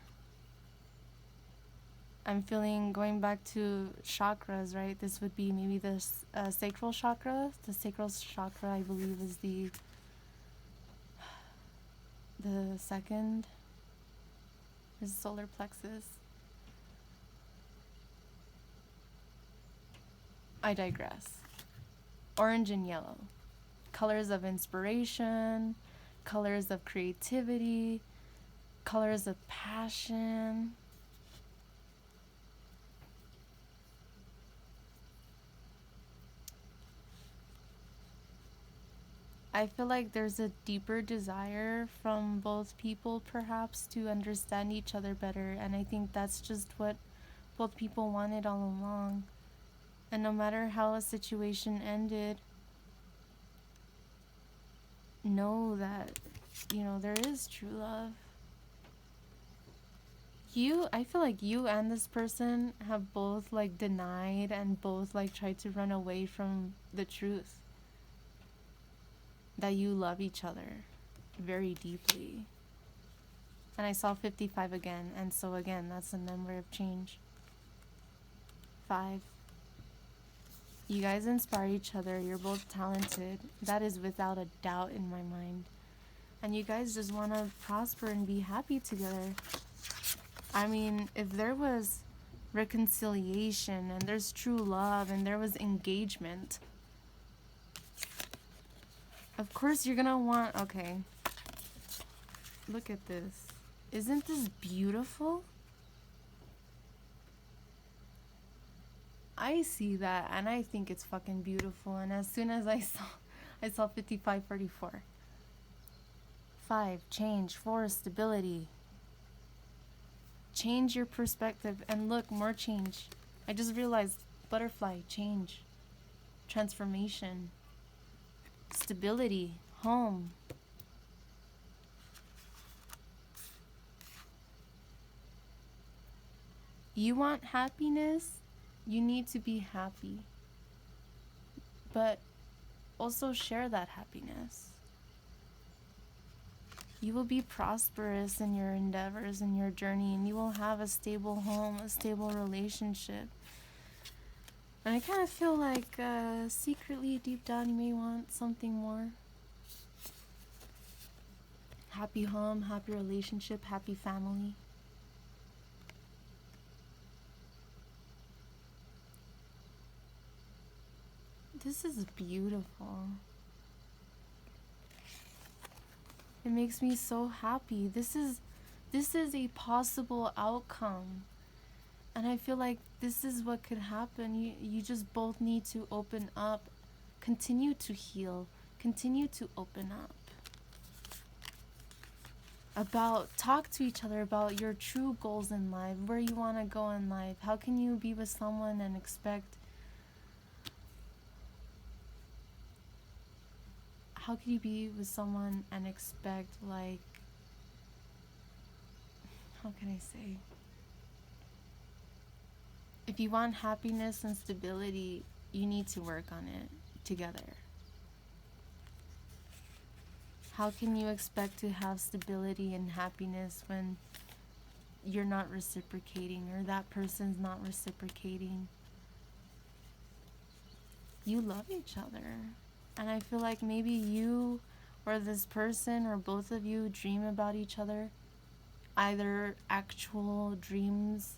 I'm feeling, going back to chakras, right? This would be maybe the sacral chakra. The sacral chakra, I believe, is the second. Is solar plexus. I digress. Orange and yellow. Colors of inspiration, colors of creativity, colors of passion. I feel like there's a deeper desire from both people, perhaps, to understand each other better. And I think that's just what both people wanted all along. And no matter how a situation ended, know that, there is true love. I feel like you and this person have both like denied and both like tried to run away from the truth that you love each other very deeply. And I saw 55 again, and so again, that's the number of change. 5. You guys inspire each other. You're both talented. That is without a doubt in my mind. And you guys just want to prosper and be happy together. I mean, if there was reconciliation and there's true love and there was engagement, of course you're gonna want... Okay. Look at this. Isn't this beautiful? I see that and I think it's fucking beautiful. And as soon as I saw 5544. 5, change. 4, stability. Change your perspective. And look, more change. I just realized butterfly, change, transformation, stability, home. You want happiness? You need to be happy. But also share that happiness. You will be prosperous in your endeavors, in your journey, and you will have a stable home, a stable relationship. And I kind of feel like secretly, deep down, you may want something more. Happy home, happy relationship, happy family. This is beautiful. It makes me so happy. This is a possible outcome. And I feel like this is what could happen. You just both need to open up, continue to heal, continue to open up. Talk to each other about your true goals in life, where you want to go in life. How can you be with someone and expect... How can you be with someone and expect, like... How can I say? If you want happiness and stability, you need to work on it together. How can you expect to have stability and happiness when you're not reciprocating or that person's not reciprocating? You love each other. And I feel like maybe you or this person or both of you dream about each other. Either actual dreams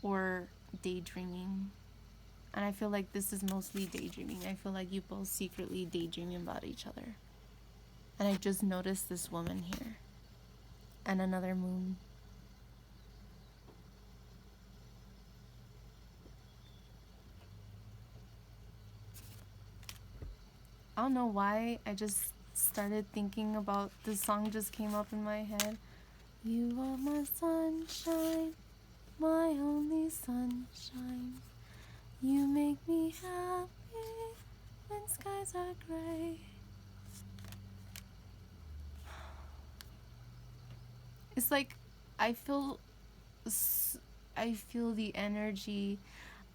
or daydreaming. And I feel like this is mostly daydreaming. I feel like you both secretly daydream about each other. And I just noticed this woman here. And another moon. I don't know why I just started thinking about this song just came up in my head. You are my sunshine, my only sunshine. You make me happy when skies are gray. It's like I feel the energy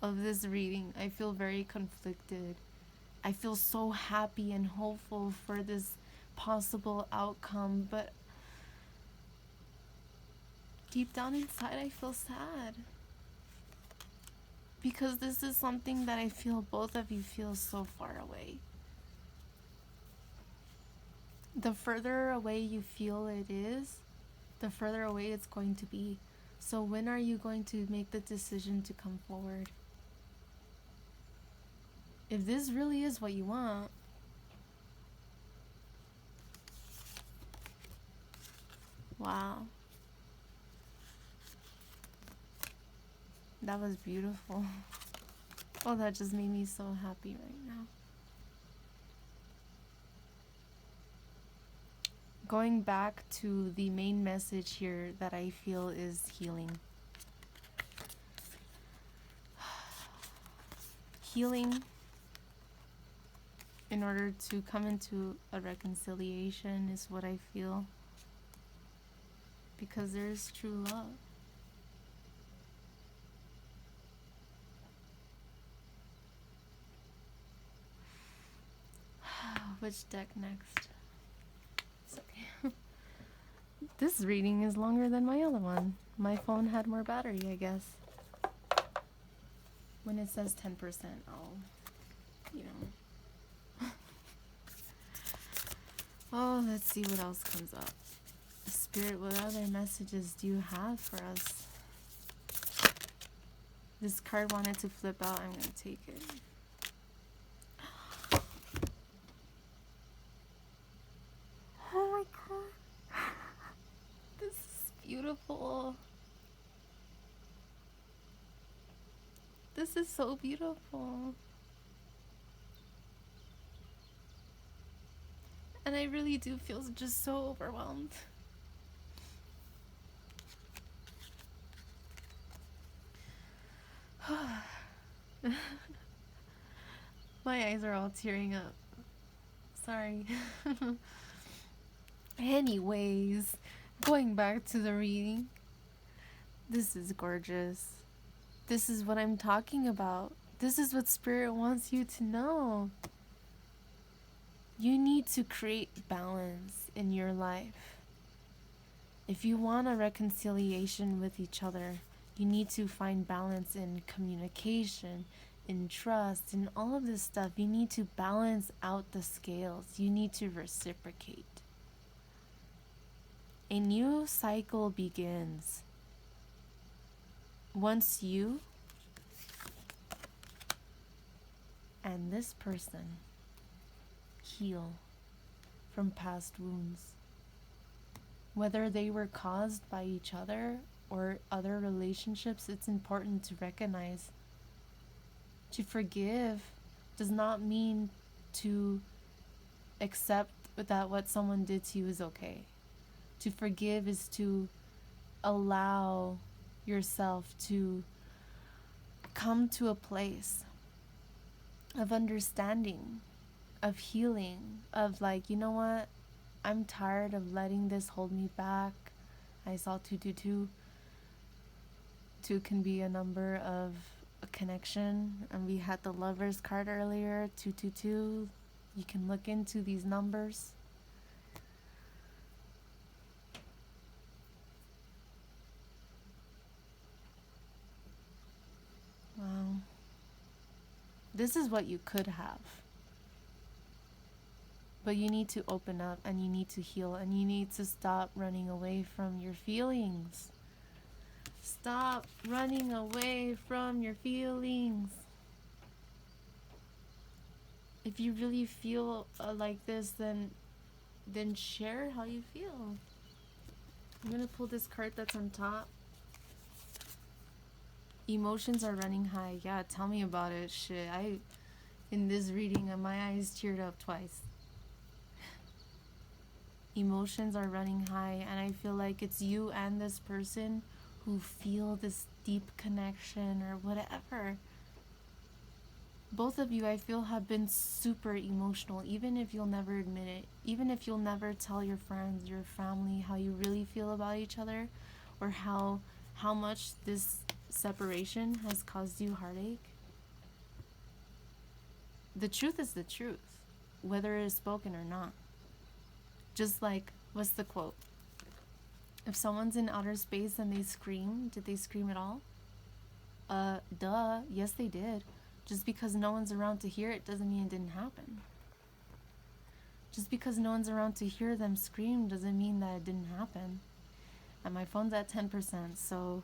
of this reading. I feel very conflicted. I feel so happy and hopeful for this possible outcome, but deep down inside I feel sad. Because this is something that I feel both of you feel so far away. The further away you feel it is, the further away it's going to be. So when are you going to make the decision to come forward? If this really is what you want, wow. That was beautiful. Oh, that just made me so happy right now. going back to the main message here that I feel is healing. Healing in order to come into a reconciliation is what I feel. Because there is true love. Which deck next? It's okay. This reading is longer than my other one. My phone had more battery, I guess. When it says 10%, I'll, you know. Oh, let's see what else comes up. Spirit, what other messages do you have for us? This card wanted to flip out. I'm going to take it. Oh my god. This is beautiful. This is so beautiful. And I really do feel just so overwhelmed. My eyes are all tearing up. Sorry. Anyways, going back to the reading. This is gorgeous. This is what I'm talking about. This is what Spirit wants you to know. You need to create balance in your life. If you want a reconciliation with each other, you need to find balance in communication, in trust, in all of this stuff. You need to balance out the scales. You need to reciprocate. A new cycle begins once you and this person heal from past wounds. Whether they were caused by each other or other relationships, it's important to recognize. To forgive does not mean to accept that what someone did to you is okay. To forgive is to allow yourself to come to a place of understanding, of healing, of like, you know what? I'm tired of letting this hold me back. I saw 222. 2 can be a number of a connection, and we had the Lovers card earlier, 222. You can look into these numbers. Wow. This is what you could have. But you need to open up, and you need to heal, and you need to stop running away from your feelings. Stop running away from your feelings. If you really feel like this, then share how you feel. I'm gonna pull this card that's on top. Emotions are running high. Yeah, tell me about it. Shit, in this reading, my eyes teared up twice. Emotions are running high, and I feel like it's you and this person who feel this deep connection or whatever. Both of you, I feel, have been super emotional, even if you'll never admit it. Even if you'll never tell your friends, your family, how you really feel about each other, or how much this separation has caused you heartache. The truth is the truth, whether it is spoken or not. Just like, what's the quote? If someone's in outer space and they scream, did they scream at all? Duh, yes they did. Just because no one's around to hear it doesn't mean it didn't happen. Just because no one's around to hear them scream doesn't mean that it didn't happen. And my phone's at 10%, so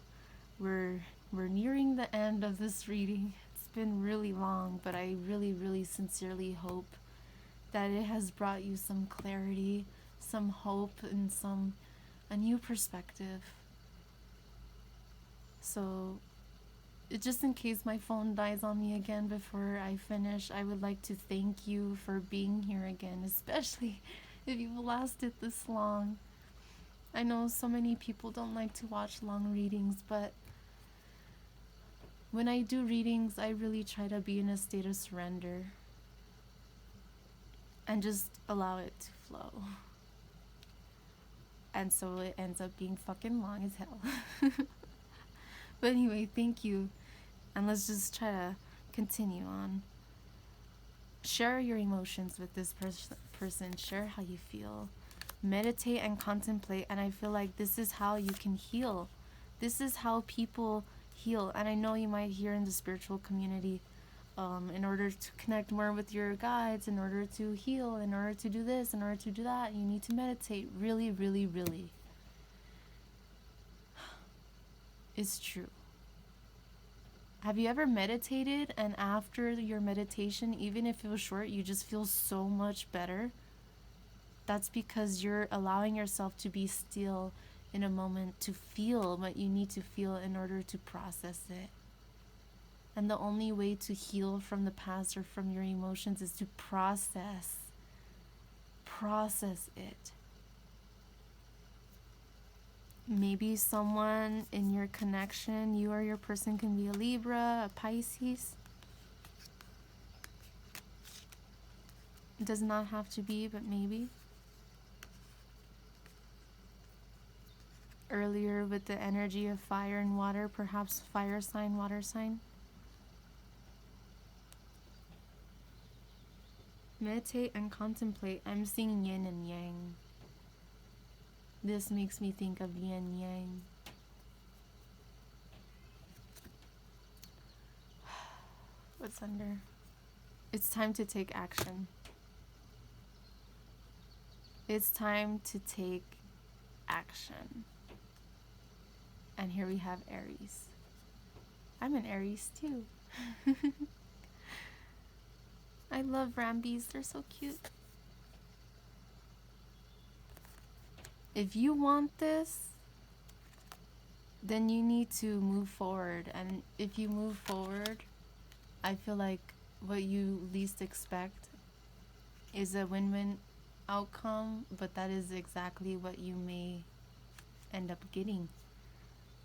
we're nearing the end of this reading. It's been really long, but I really, really sincerely hope that it has brought you some clarity, some hope, and a new perspective. So, just in case my phone dies on me again before I finish, I would like to thank you for being here again, if you've lasted this long. I know so many people don't like to watch long readings, but when I do readings, I really try to be in a state of surrender and just allow it to flow. And so it ends up being fucking long as hell. But anyway, thank you. And let's just try to continue on. Share your emotions with this person. Share how you feel. Meditate and contemplate. And I feel like this is how you can heal. This is how people heal. And I know you might hear in the spiritual community, in order to connect more with your guides, in order to heal, in order to do this, in order to do that, you need to meditate. Really, really, really. It's true. Have you ever meditated and after your meditation, even if it was short, you just feel so much better? That's because you're allowing yourself to be still in a moment to feel what you need to feel in order to process it. And the only way to heal from the past or from your emotions is to process it. Maybe someone in your connection, you or your person, can be a Libra, a Pisces. It does not have to be, but maybe. Earlier with the energy of fire and water, perhaps fire sign, water sign. Meditate and contemplate. I'm seeing yin and yang. This makes me think of yin yang. What's under? It's time to take action. It's time to take action. And here we have Aries. I'm an Aries too. I love Rambies, they're so cute. If you want this, then you need to move forward. And if you move forward, I feel like what you least expect is a win-win outcome, but that is exactly what you may end up getting.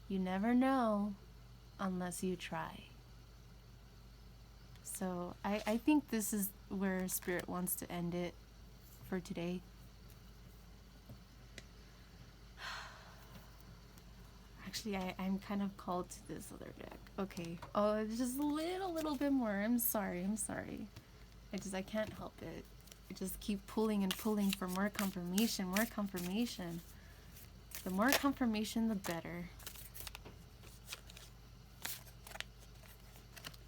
You never know unless you try. So I think this is where Spirit wants to end it for today. Actually, I'm kind of called to this other deck. Okay. Oh, it's just a little bit more. I'm sorry. I can't help it. I just keep pulling and pulling for more confirmation. The more confirmation, the better.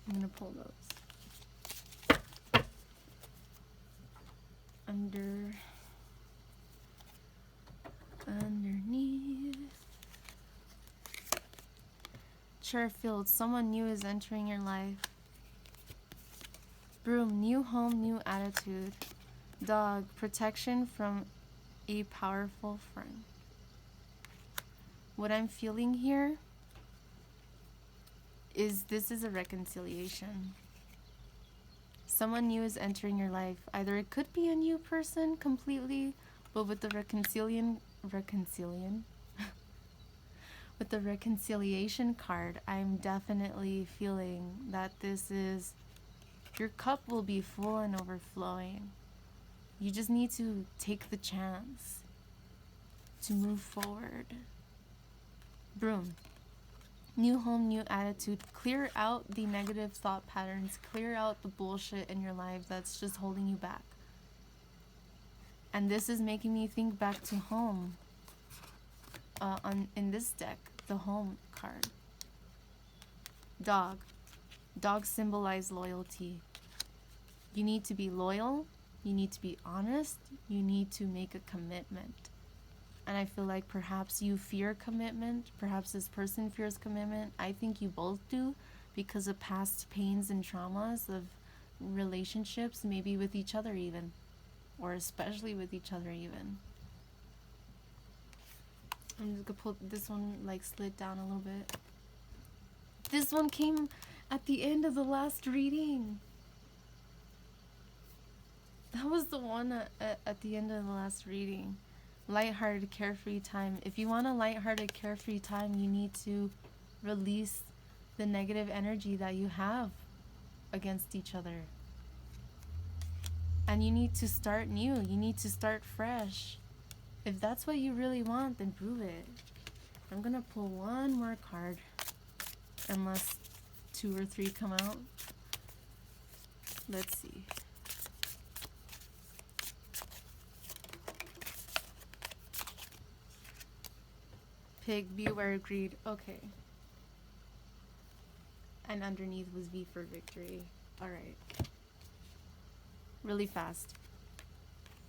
I'm gonna pull those. Underneath. Chair field, someone new is entering your life. Broom, new home, new attitude. Dog, protection from a powerful friend. What I'm feeling here is this is a reconciliation. Someone new is entering your life. Either it could be a new person completely, but with the reconciliation with the reconciliation card, I'm definitely feeling that this is, your cup will be full and overflowing. You just need to take the chance to move forward. Broom. New home, new attitude. Clear out the negative thought patterns. Clear out the bullshit in your life that's just holding you back. And this is making me think back to home. In this deck, the home card. Dog. Dogs symbolize loyalty. You need to be loyal. You need to be honest. You need to make a commitment. And I feel like perhaps you fear commitment. Perhaps this person fears commitment. I think you both do, because of past pains and traumas of relationships, maybe with each other even, or especially with each other even. I'm just gonna pull this one, like, slid down a little bit. This one came at the end of the last reading. That was the one at the end of the last reading. Lighthearted, carefree time. If you want a lighthearted, carefree time, you need to release the negative energy that you have against each other. And you need to start new. You need to start fresh. If that's what you really want, then prove it. I'm gonna pull one more card. Unless 2 or 3 come out. Let's see. Pig, beware of greed. Okay. And underneath was V for victory. Alright. Really fast.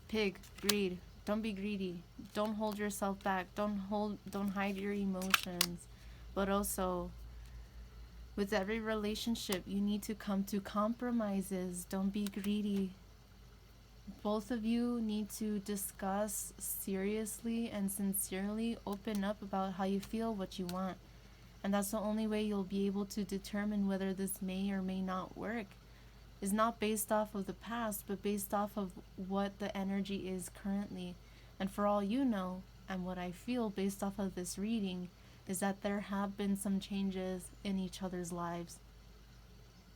Pig, greed. Don't be greedy. Don't hold yourself back. Don't hide your emotions. But also, with every relationship, you need to come to compromises. Don't be greedy. Both of you need to discuss seriously and sincerely, open up about how you feel, what you want. And that's the only way you'll be able to determine whether this may or may not work. It's not based off of the past, but based off of what the energy is currently. And for all you know, and what I feel based off of this reading, is that there have been some changes in each other's lives.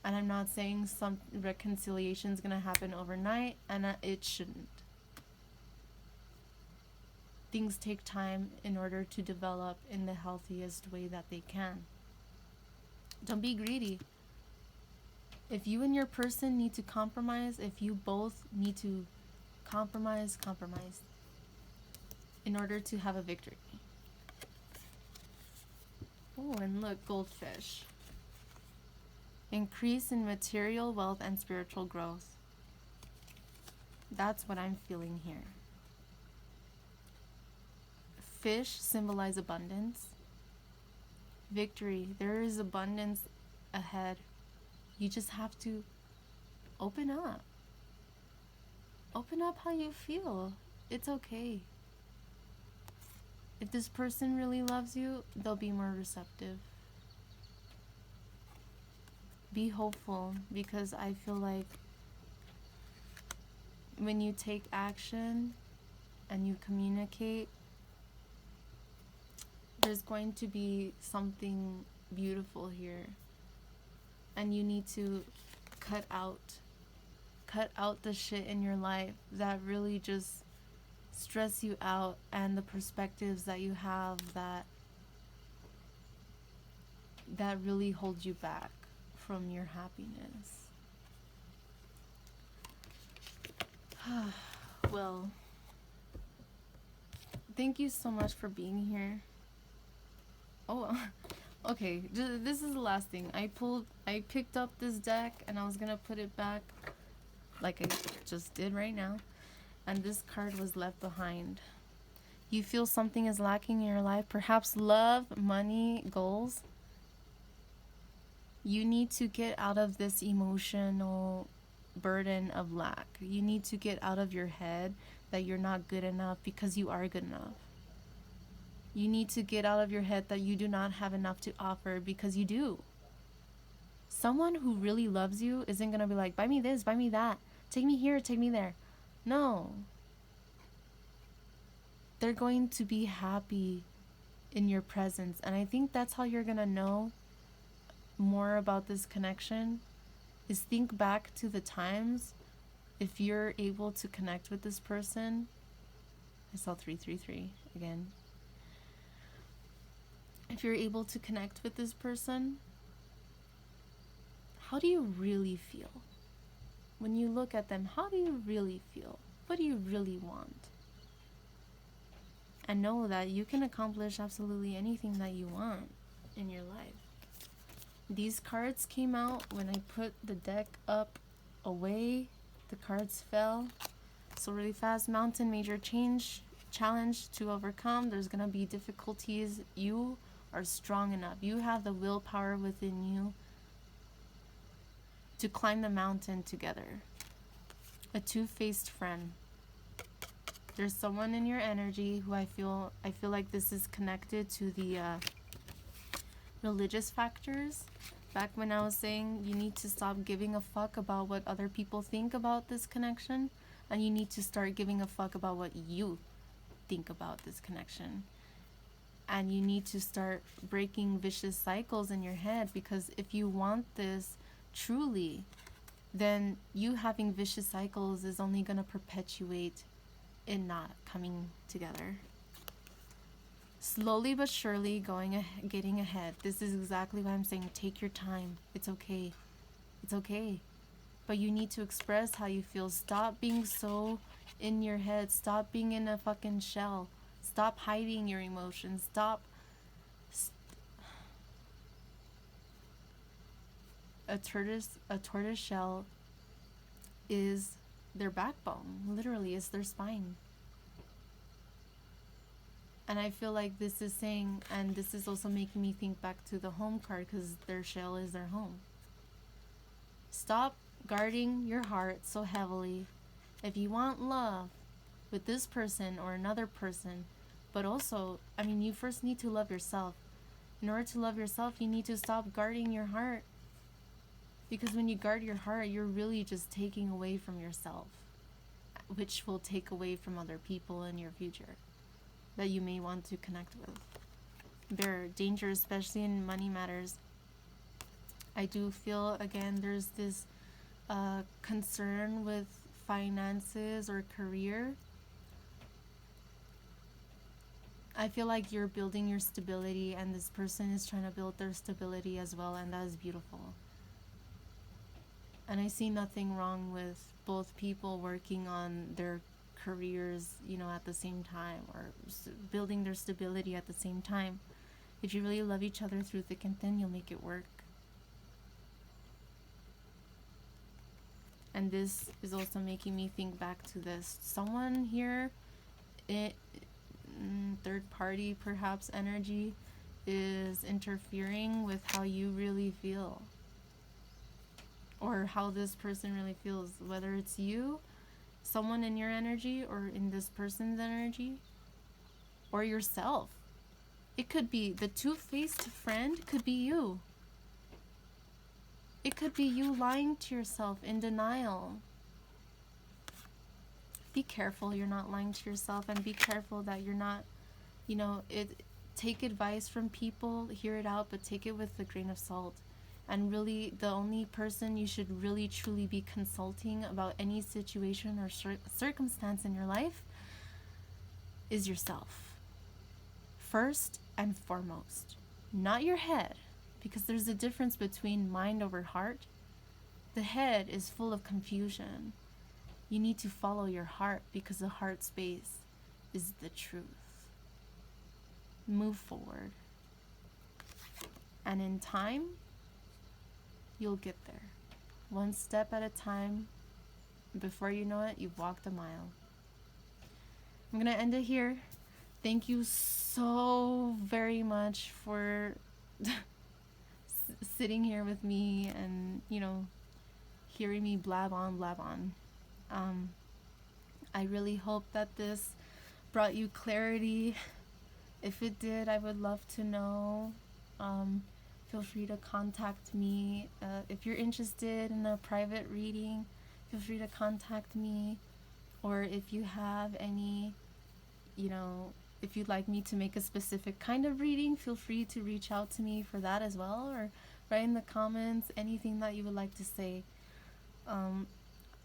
And I'm not saying some reconciliation is going to happen overnight, and it shouldn't. Things take time in order to develop in the healthiest way that they can. Don't be greedy. If you and your person need to compromise, if you both need to compromise in order to have a victory. Oh, and look, goldfish. Increase in material wealth and spiritual growth. That's what I'm feeling here. Fish symbolize abundance. Victory. There is abundance ahead. You just have to open up. Open up how you feel. It's okay. If this person really loves you, they'll be more receptive. Be hopeful, because I feel like when you take action and you communicate, there's going to be something beautiful here. And you need to cut out the shit in your life that really just stress you out, and the perspectives that you have that really hold you back from your happiness. Well, thank you so much for being here. Oh, okay, this is the last thing. I picked up this deck and I was gonna put it back like I just did right now, and this card was left behind. You feel something is lacking in your life, perhaps love, money, goals. You need to get out of this emotional burden of lack. You need to get out of your head that you're not good enough, because you are good enough. You need to get out of your head that you do not have enough to offer, because you do. Someone who really loves you isn't going to be like, buy me this, buy me that, take me here, take me there. No. They're going to be happy in your presence. And I think that's how you're going to know more about this connection, is think back to the times, if you're able to connect with this person. I saw 333 again. If you're able to connect with this person, how do you really feel? When you look at them, how do you really feel? What do you really want? And know that you can accomplish absolutely anything that you want in your life. These cards came out when I put the deck up away. The cards fell. So really fast. Mountain, major challenge to overcome. There's going to be difficulties. You are strong enough. You have the willpower within you to climb the mountain together. A two-faced friend. There's someone in your energy who I feel like this is connected to the religious factors. Back when I was saying you need to stop giving a fuck about what other people think about this connection, and you need to start giving a fuck about what you think about this connection. And you need to start breaking vicious cycles in your head, because if you want this truly, then you having vicious cycles is only going to perpetuate it not coming together. Slowly but surely getting ahead. This is exactly why I'm saying take your time. It's okay. It's okay. But you need to express how you feel. Stop being so in your head. Stop being in a fucking shell. Stop hiding your emotions. A tortoise shell is their backbone. Literally, it's their spine. And I feel like this is saying, and this is also making me think back to the home card, because their shell is their home. Stop guarding your heart so heavily. If you want love with this person or another person, but also, I mean, you first need to love yourself. In order to love yourself, you need to stop guarding your heart. Because when you guard your heart, you're really just taking away from yourself, which will take away from other people in your future that you may want to connect with. There are dangers, especially in money matters. I do feel, again, there's this concern with finances or career. I feel like you're building your stability, and this person is trying to build their stability as well, and that is beautiful. And I see nothing wrong with both people working on their careers, you know, at the same time, or building their stability at the same time. If you really love each other through thick and thin, you'll make it work. And this is also making me think back to this. Someone here, third party perhaps energy, is interfering with how you really feel. Or how this person really feels. Whether it's you, someone in your energy, or in this person's energy, or yourself. It could be the two-faced friend, could be you. It could be you lying to yourself in denial. Be careful you're not lying to yourself, and be careful that you're not, take advice from people, hear it out, but take it with a grain of salt. And really, the only person you should really truly be consulting about any situation or circumstance in your life is yourself. First and foremost. Not your head, because there's a difference between mind over heart. The head is full of confusion. You need to follow your heart, because the heart space is the truth. Move forward. And in time, you'll get there. One step at a time. Before you know it, you've walked a mile. I'm gonna end it here. Thank you so very much for sitting here with me and, hearing me blab on. I really hope that this brought you clarity. If it did, I would love to know. Feel free to contact me. If you're interested in a private reading, feel free to contact me. Or if you have any, if you'd like me to make a specific kind of reading, feel free to reach out to me for that as well. Or write in the comments anything that you would like to say.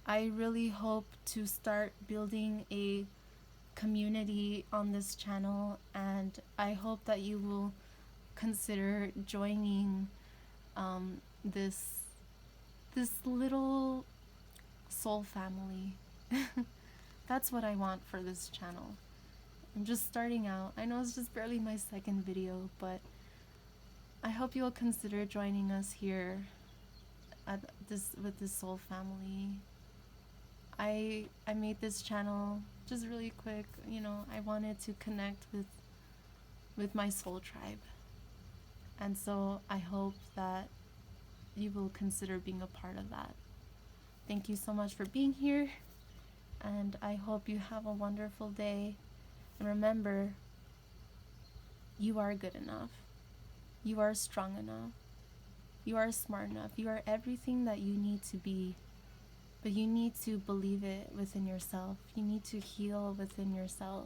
I really hope to start building a community on this channel, and I hope that you will consider joining this little soul family. That's what I want for this channel. I'm just starting out. I know it's just barely my second video, but I hope you'll consider joining us here with this soul family. I made this channel just really quick. I wanted to connect with my soul tribe. And so I hope that you will consider being a part of that. Thank you so much for being here, and I hope you have a wonderful day. And remember, you are good enough. You are strong enough. You are smart enough. You are everything that you need to be, But you need to believe it within yourself. You need to heal within yourself.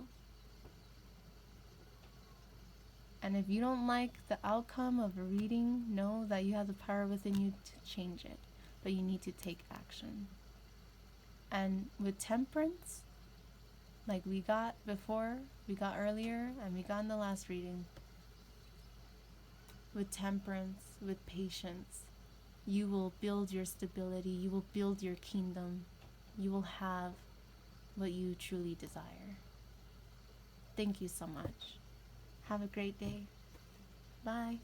And if you don't like the outcome of a reading, know that you have the power within you to change it. But you need to take action. And with temperance, like we got before, we got earlier, and we got in the last reading, with temperance, with patience, you will build your stability, you will build your kingdom, you will have what you truly desire. Thank you so much. Have a great day. Bye.